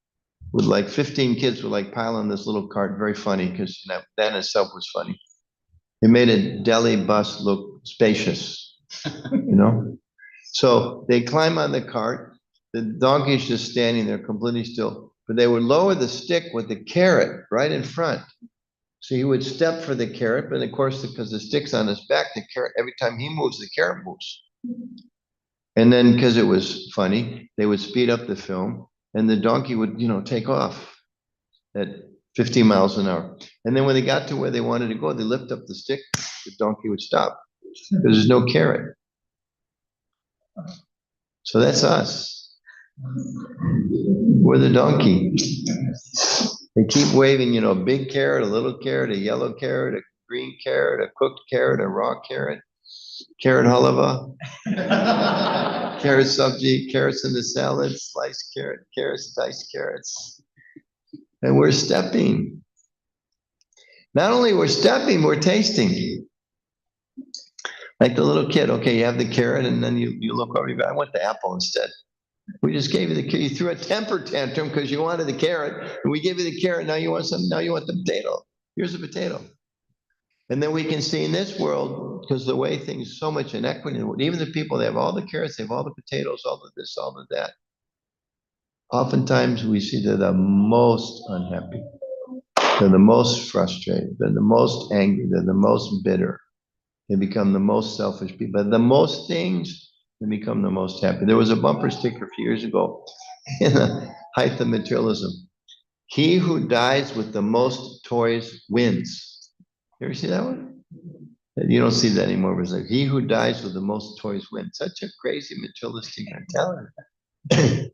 with like 15 kids would like pile on this little cart. Very funny, because you know, that in itself was funny. It made a Delhi bus look spacious, you know? So they climb on the cart. The donkey's just standing there completely still, but they would lower the stick with the carrot right in front. So he would step for the carrot, but of course, because the stick's on his back, the carrot, every time he moves, the carrot moves. And then because it was funny, they would speed up the film and the donkey would, you know, take off at 50 miles an hour. And then when they got to where they wanted to go, they lift up the stick, the donkey would stop because there's no carrot. So that's us. We're the donkey. They keep waving, you know, a big carrot, a little carrot, a yellow carrot, a green carrot, a cooked carrot, a raw carrot, carrot halava, carrot sabji, carrots in the salad, sliced carrot, carrots, diced carrots. And we're stepping. Not only we're stepping, we're tasting. Like the little kid, okay, you have the carrot and then you look over, I want the apple instead. We just gave you the carrot. You threw a temper tantrum because you wanted the carrot, and we gave you the carrot. Now you want some. Now you want the potato. Here's the potato. And then we can see in this world, because the way things, so much inequity, even the people, they have all the carrots, they have all the potatoes, all of this, all of that. Oftentimes we see they're the most unhappy. They're the most frustrated. They're the most angry. They're the most bitter. They become the most selfish people. The most things and become the most happy. There was a bumper sticker a few years ago in the height of materialism. He who dies with the most toys wins. You ever see that one? You don't see that anymore. But it's like, he who dies with the most toys wins. Such a crazy materialistic mentality.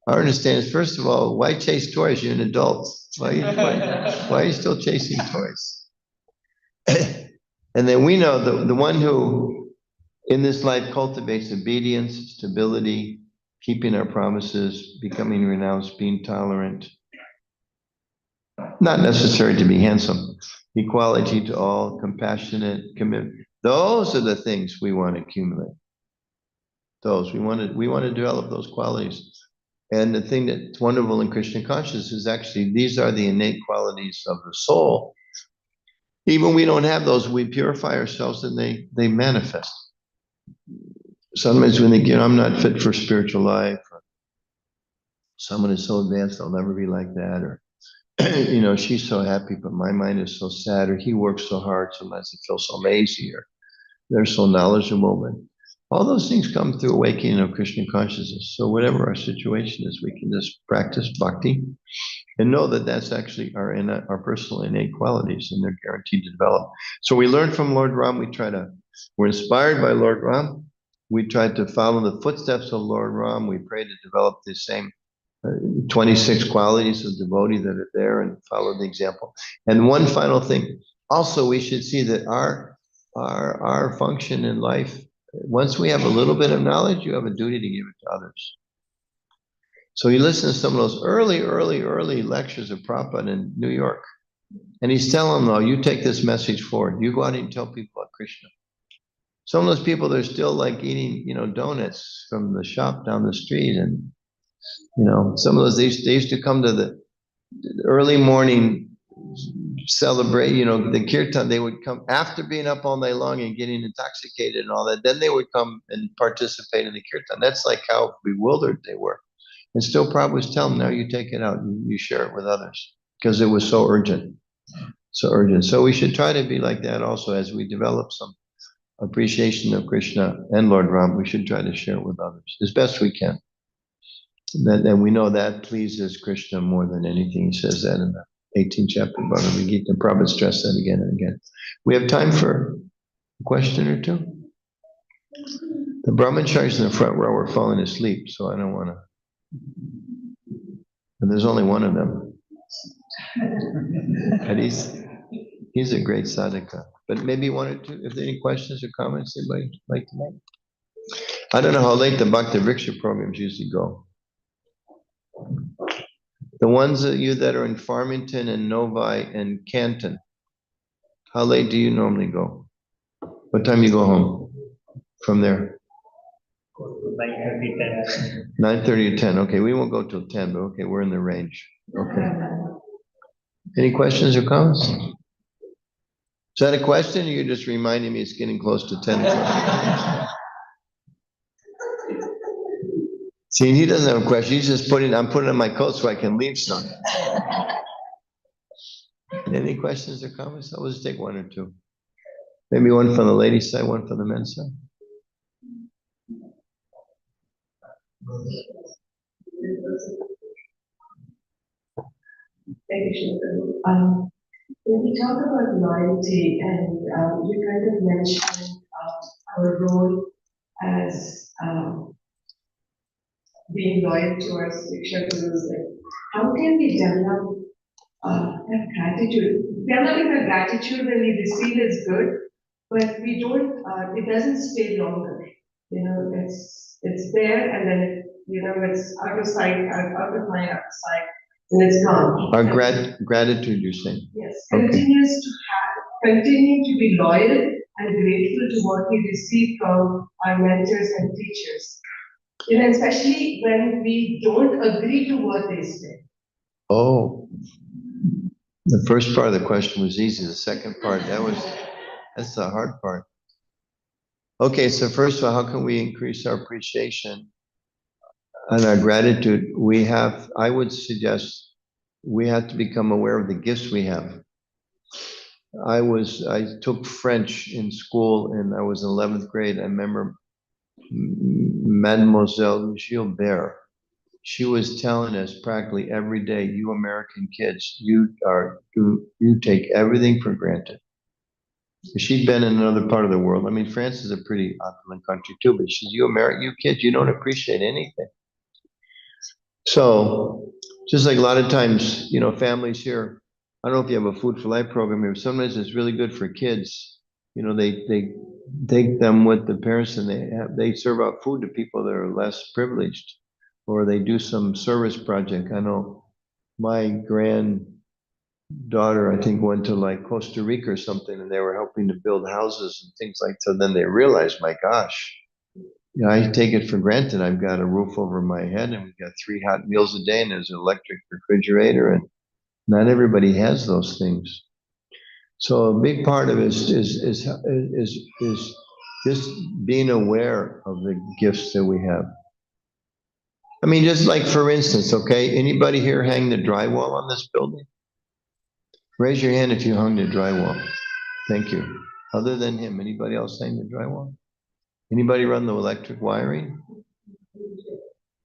Our understanding is, first of all, why chase toys? You're an adult. Why are you still chasing toys? And then we know the one who in this life cultivates obedience, stability, keeping our promises, becoming renounced, being tolerant. Not necessary to be handsome. Equality to all, compassionate, commitment. Those are the things we want to accumulate. Those we want to develop those qualities. And the thing that's wonderful in Krishna consciousness is actually these are the innate qualities of the soul. Even we don't have those, we purify ourselves and they manifest. Sometimes when they get, I'm not fit for spiritual life, or someone is so advanced, they'll never be like that, or she's so happy, but my mind is so sad, or he works so hard, sometimes it feels so lazy, or they're so knowledgeable. But all those things come through awakening of Krishna consciousness. So whatever our situation is, we can just practice bhakti and know that that's actually our personal innate qualities, and they're guaranteed to develop. So we learn from Lord Ram. We're inspired by Lord Ram. We try to follow the footsteps of Lord Ram. We pray to develop the same 26 qualities of devotee that are there and follow the example. And one final thing, also we should see that our function in life, once we have a little bit of knowledge, you have a duty to give it to others. So you listen to some of those early lectures of Prabhupada in New York, and he's telling them, you take this message forward. You go out and tell people about Krishna. Some of those people, they're still like eating, donuts from the shop down the street. And, some of those, they used to come to the early morning celebrate, the kirtan. They would come after being up all night long and getting intoxicated and all that. Then they would come and participate in the kirtan. That's like how bewildered they were. And still Prabhu was telling them, now you take it out, you share it with others, because it was so urgent. So we should try to be like that also as we develop some appreciation of Krishna and Lord Ram. We should try to share it with others as best we can. And we know that pleases Krishna more than anything. He says that in the 18th chapter of Bhagavad Gita. And Prabhupada stressed that again and again. We have time for a question or two. The brahmacharis in the front row are falling asleep, so I don't want to. And there's only one of them. And he's a great sadhaka. But maybe one or two, if there are any questions or comments anybody like to make. I don't know how late the Bhakti Vriksha programs usually go. The ones of you that are in Farmington and Novi and Canton, how late do you normally go? What time you go home from there? 9:30 to 10. Okay, we won't go till 10, but okay, we're in the range. Okay. Any questions or comments? Is that a question, or you're just reminding me it's getting close to 10 o'clock? See, he doesn't have a question. He's just I'm putting on my coat so I can leave some. Any questions or comments? I'll just take one or two. Maybe one from the ladies' side, one from the men's side. Thank you, Shri. When we talk about loyalty, and you kind of mentioned our role as being loyal to our Shiksha Gurus, how can we develop that gratitude? Developing the gratitude when we receive is good, but we don't, it doesn't stay longer. It's there, and then it's out of sight, out of my sight, and it's gone. Our gratitude, you're saying? Yes, Okay. continue to be loyal and grateful to what we receive from our mentors and teachers. Especially when we don't agree to what they say. Oh, the first part of the question was easy. The second part, that's the hard part. Okay, so first of all, how can we increase our appreciation and our gratitude? I would suggest we have to become aware of the gifts we have. I took French in school and I was in 11th grade. I remember Mademoiselle Gilbert. She was telling us practically every day, you American kids, you take everything for granted. She'd been in another part of the world. I mean, France is a pretty opulent country too, but she's, you kids, you don't appreciate anything. So just like a lot of times, families here, I don't know if you have a Food for Life program here, sometimes it's really good for kids. They take them with the parents and they serve out food to people that are less privileged, or they do some service project. I know my granddaughter, I think, went to like Costa Rica or something, and they were helping to build houses and things like that. So then they realized, my gosh, I take it for granted. I've got a roof over my head, and we've got 3 hot meals a day, and there's an electric refrigerator, and not everybody has those things. So a big part of it is just being aware of the gifts that we have. I mean, just like for instance, okay, anybody here hang the drywall on this building? Raise your hand if you hung the drywall. Thank you. Other than him, anybody else hang the drywall? Anybody run the electric wiring?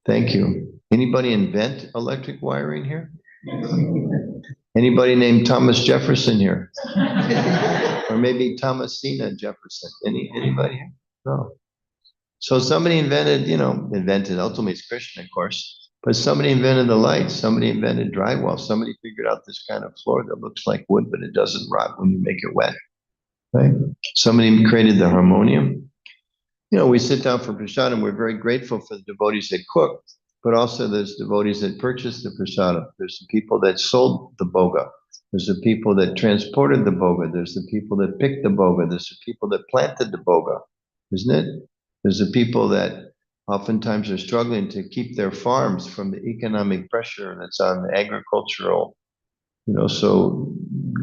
Thank you. Anybody invent electric wiring here? Anybody named Thomas Jefferson here? Or maybe Thomasina Jefferson? Anybody here? No. So somebody invented, ultimately it's Christian, of course, but somebody invented the lights, somebody invented drywall, somebody figured out this kind of floor that looks like wood, but it doesn't rot when you make it wet, right? Somebody created the harmonium. We sit down for prasadam, we're very grateful for the devotees that cook, but also there's devotees that purchased the prasadam. There's the people that sold the boga. There's the people that transported the boga. There's the people that picked the boga. There's the people that planted the boga, isn't it? There's the people that oftentimes are struggling to keep their farms from the economic pressure that's on the agricultural, so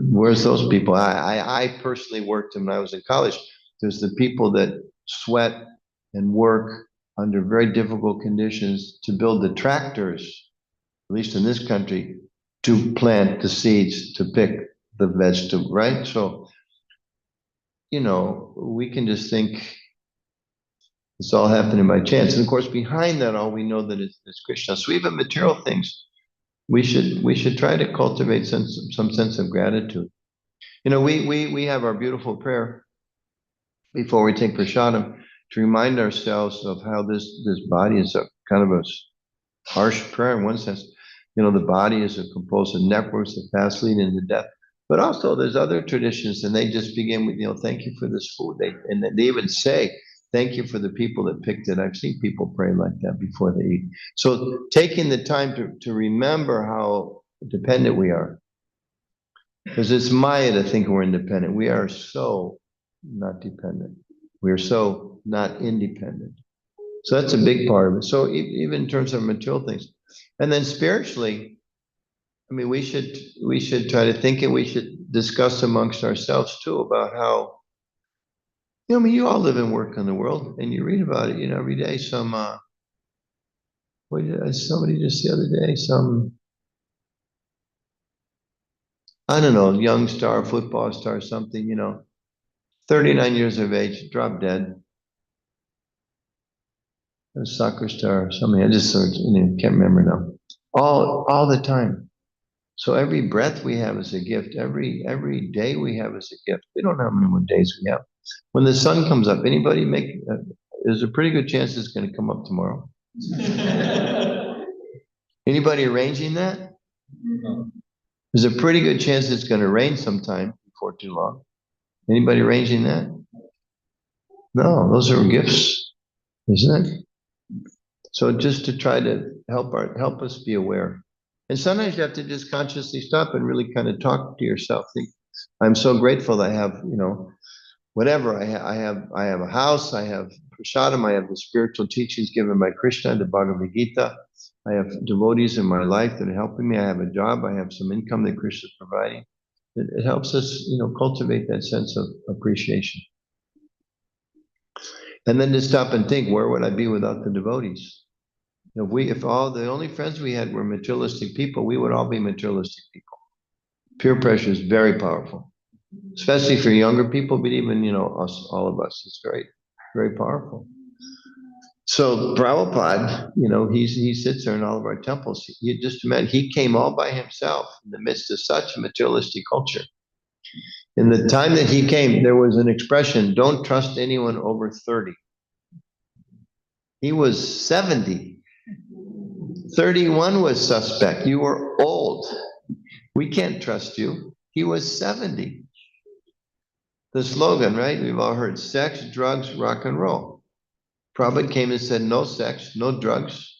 where's those people? I personally worked when I was in college. There's the people that sweat and work under very difficult conditions to build the tractors, at least in this country, to plant the seeds, to pick the vegetable, right? So, we can just think it's all happening by chance. And of course, behind that, all we know that it's Krishna. So even material things, we should try to cultivate some sense of gratitude. We have our beautiful prayer before we take prasadam to remind ourselves of how this body is a kind of a harsh prayer in one sense. The body is composed of networks that fast lead into death. But also there's other traditions, and they just begin with, thank you for this food. They even say, thank you for the people that picked it. I've seen people pray like that before they eat. So taking the time to remember how dependent we are. Because it's Maya to think we're independent. We are so not dependent. We are so not independent. So that's a big part of it. So even in terms of material things. And then spiritually, I mean, we should try to think, and we should discuss amongst ourselves too about how, you all live and work in the world, and you read about it, every day. Somebody just the other day, I don't know, young star, football star, something, 39 years of age, dropped dead. A soccer star or something. I just can't remember now. All the time. So every breath we have is a gift. Every day we have is a gift. We don't know how many more days we have. When the sun comes up, there's a pretty good chance it's going to come up tomorrow. Anybody arranging that? No. There's a pretty good chance it's going to rain sometime before too long. Anybody arranging that? No, those are gifts, isn't it? So just to try to help us be aware. And sometimes you have to just consciously stop and really kind of talk to yourself. Think, I'm so grateful that I have, whatever I have a house, I have prasadam, I have the spiritual teachings given by Krishna, the Bhagavad Gita. I have devotees in my life that are helping me. I have a job. I have some income that Krishna is providing. It helps us, cultivate that sense of appreciation. And then to stop and think, where would I be without the devotees? If all the only friends we had were materialistic people, we would all be materialistic people. Peer pressure is very powerful, especially for younger people, but even, us, all of us, it's very, very powerful. So Prabhupada, he sits there in all of our temples. You just imagine, he came all by himself in the midst of such a materialistic culture. In the time that he came, there was an expression, don't trust anyone over 30. He was 70. 31 was suspect. You were old. We can't trust you. He was 70. The slogan, right? We've all heard sex, drugs, rock and roll. Prabhupada came and said, no sex, no drugs,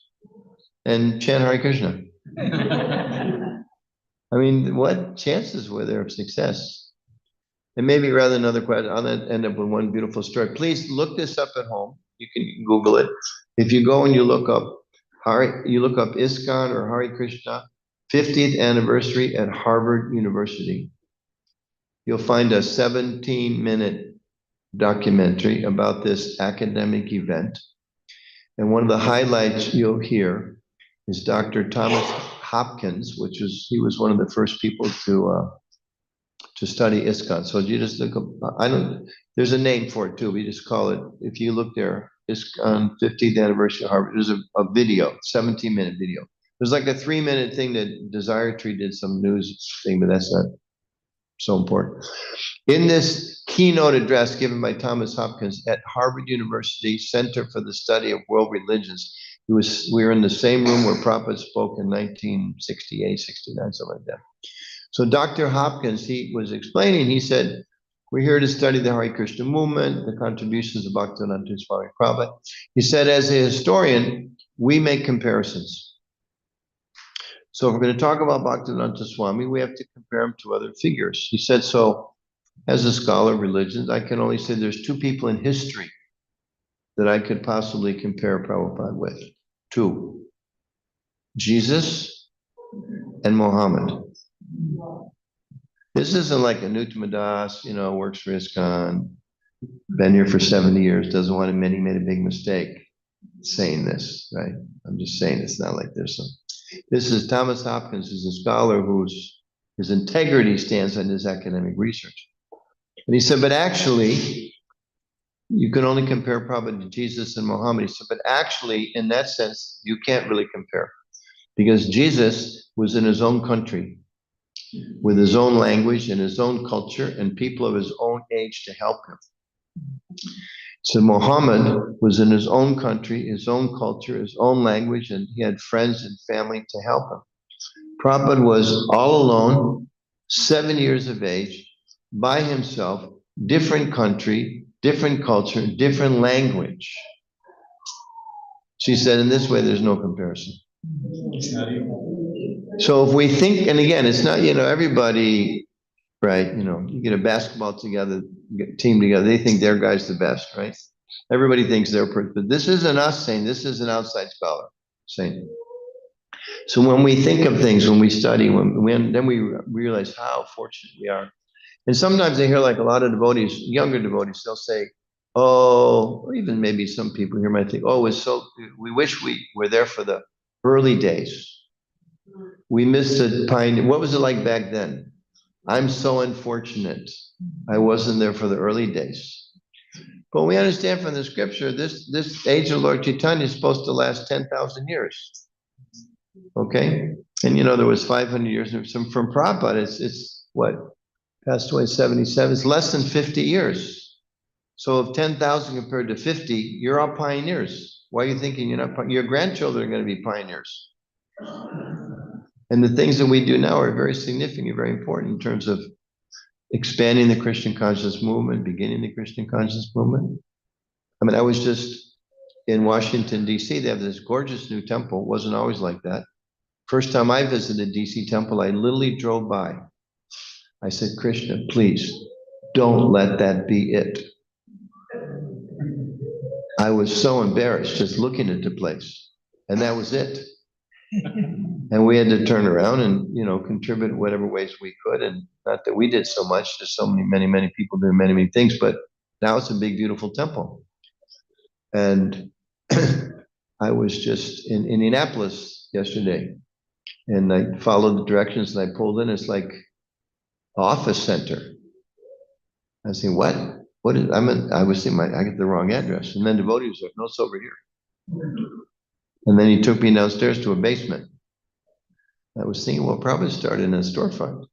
and chant Hare Krishna. I mean, what chances were there of success? And maybe rather than another question, I'll end up with one beautiful story. Please look this up at home. You can Google it. If you go and you look up ISKCON or Hare Krishna 50th anniversary at Harvard University, you'll find a 17-minute documentary about this academic event. And one of the highlights you'll hear is Dr. Thomas Hopkins, he was one of the first people to study ISKCON. So you just look up, there's a name for it too. We just call it, if you look there, ISKCON 50th anniversary of Harvard, there's a video, 17-minute video. There's like a 3-minute thing that Desire Tree did some news thing, but that's not so important. In this keynote address given by Thomas Hopkins at Harvard University Center for the Study of World Religions, we were in the same room where Prabhupada spoke in 1968, 69, something like that. So Dr. Hopkins, he was explaining, he said, we're here to study the Hare Krishna movement, the contributions of Bhaktivedanta Swami Prabhupada. He said, as a historian, we make comparisons. So if we're going to talk about Bhaktivedanta Swami, we have to compare him to other figures. He said, so as a scholar of religions, I can only say there's two people in history that I could possibly compare Prabhupada with. Two, Jesus and Muhammad. This isn't like Anutama Das, works for ISKCON, been here for 70 years, doesn't want to admit he made a big mistake saying this, right? I'm just saying it's not like this. This is Thomas Hopkins, who's a scholar his integrity stands on his academic research. And he said, but actually, you can only compare probably to Jesus and Muhammad. He said, but actually, in that sense, you can't really compare. Because Jesus was in his own country, with his own language and his own culture and people of his own age to help him. So Muhammad was in his own country, his own culture, his own language, and he had friends and family to help him. Prabhupada was all alone, 7 years of age, by himself, different country, different culture, different language. She said, in this way, there's no comparison. So if we think, and again, it's not, everybody, right, you get a basketball team together, they think their guy's the best, right? Everybody thinks they're perfect, but this isn't us saying, this is an outside scholar saying. So when we think of things, when we study, then we realize how fortunate we are. And sometimes I hear like a lot of devotees, younger devotees, they'll say, oh, or even maybe some people here might think, oh, we wish we were there for the early days. We missed the pioneer. What was it like back then? I'm so unfortunate. I wasn't there for the early days. But we understand from the scripture, this age of Lord Chaitanya is supposed to last 10,000 years. Okay? And there was 500 years from Prabhupada. It's what? Passed away 77. It's less than 50 years. So if 10,000 compared to 50, you're all pioneers. Why are you thinking you're not? Your grandchildren are going to be pioneers. And the things that we do now are very significant, very important in terms of expanding the Christian consciousness movement, beginning the Christian consciousness movement. I mean, I was just in Washington, D.C. They have this gorgeous new temple. It wasn't always like that. First time I visited D.C. temple, I literally drove by. I said, Krishna, please don't let that be it. I was so embarrassed just looking at the place. And that was it. And we had to turn around and, contribute in whatever ways we could. And not that we did so much, there's so many people doing many things, but now it's a big, beautiful temple. And I was just in Indianapolis yesterday and I followed the directions and I pulled in. It's like office center. I was saying, what? I was thinking, I get the wrong address. And then devotee was like, no, it's over here. And then he took me downstairs to a basement. I was thinking, well, probably start in a storefront.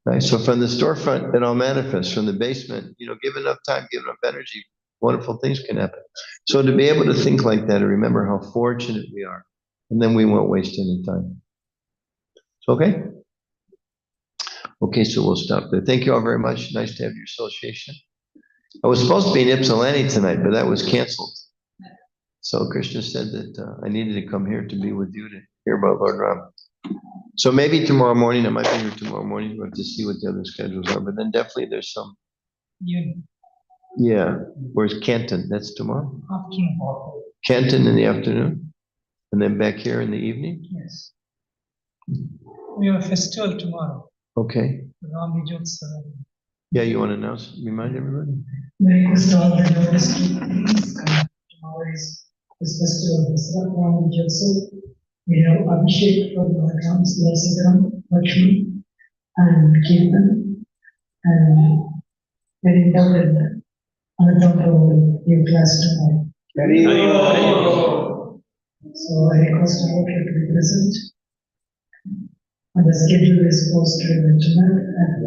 Right, so from the storefront, it all manifests. From the basement, give enough time, give enough energy, wonderful things can happen. So to be able to think like that and remember how fortunate we are, and then we won't waste any time. Okay? Okay, so we'll stop there. Thank you all very much. Nice to have your association. I was supposed to be in Ypsilanti tonight, but that was canceled. So Krishna said that I needed to come here to be with you to hear about Lord Ram. So maybe tomorrow morning, I might be here tomorrow morning. We'll have to see what the other schedules are, but then definitely there's some. Yeah, where's Canton? That's tomorrow? Canton in the afternoon? And then back here in the evening? Yes. We have a festival tomorrow. Okay. Ram Vijay. Yeah, you want to announce, remind everybody? We request all the devotees to please come. Tomorrow is this festival, the Ram Vijay. We have Abhishek for the Ram's Lasikam, Lakshmi, and Kirtan, and very important, Anutama will give class tomorrow. So I request all of you to be present. And the schedule is posted in the internet and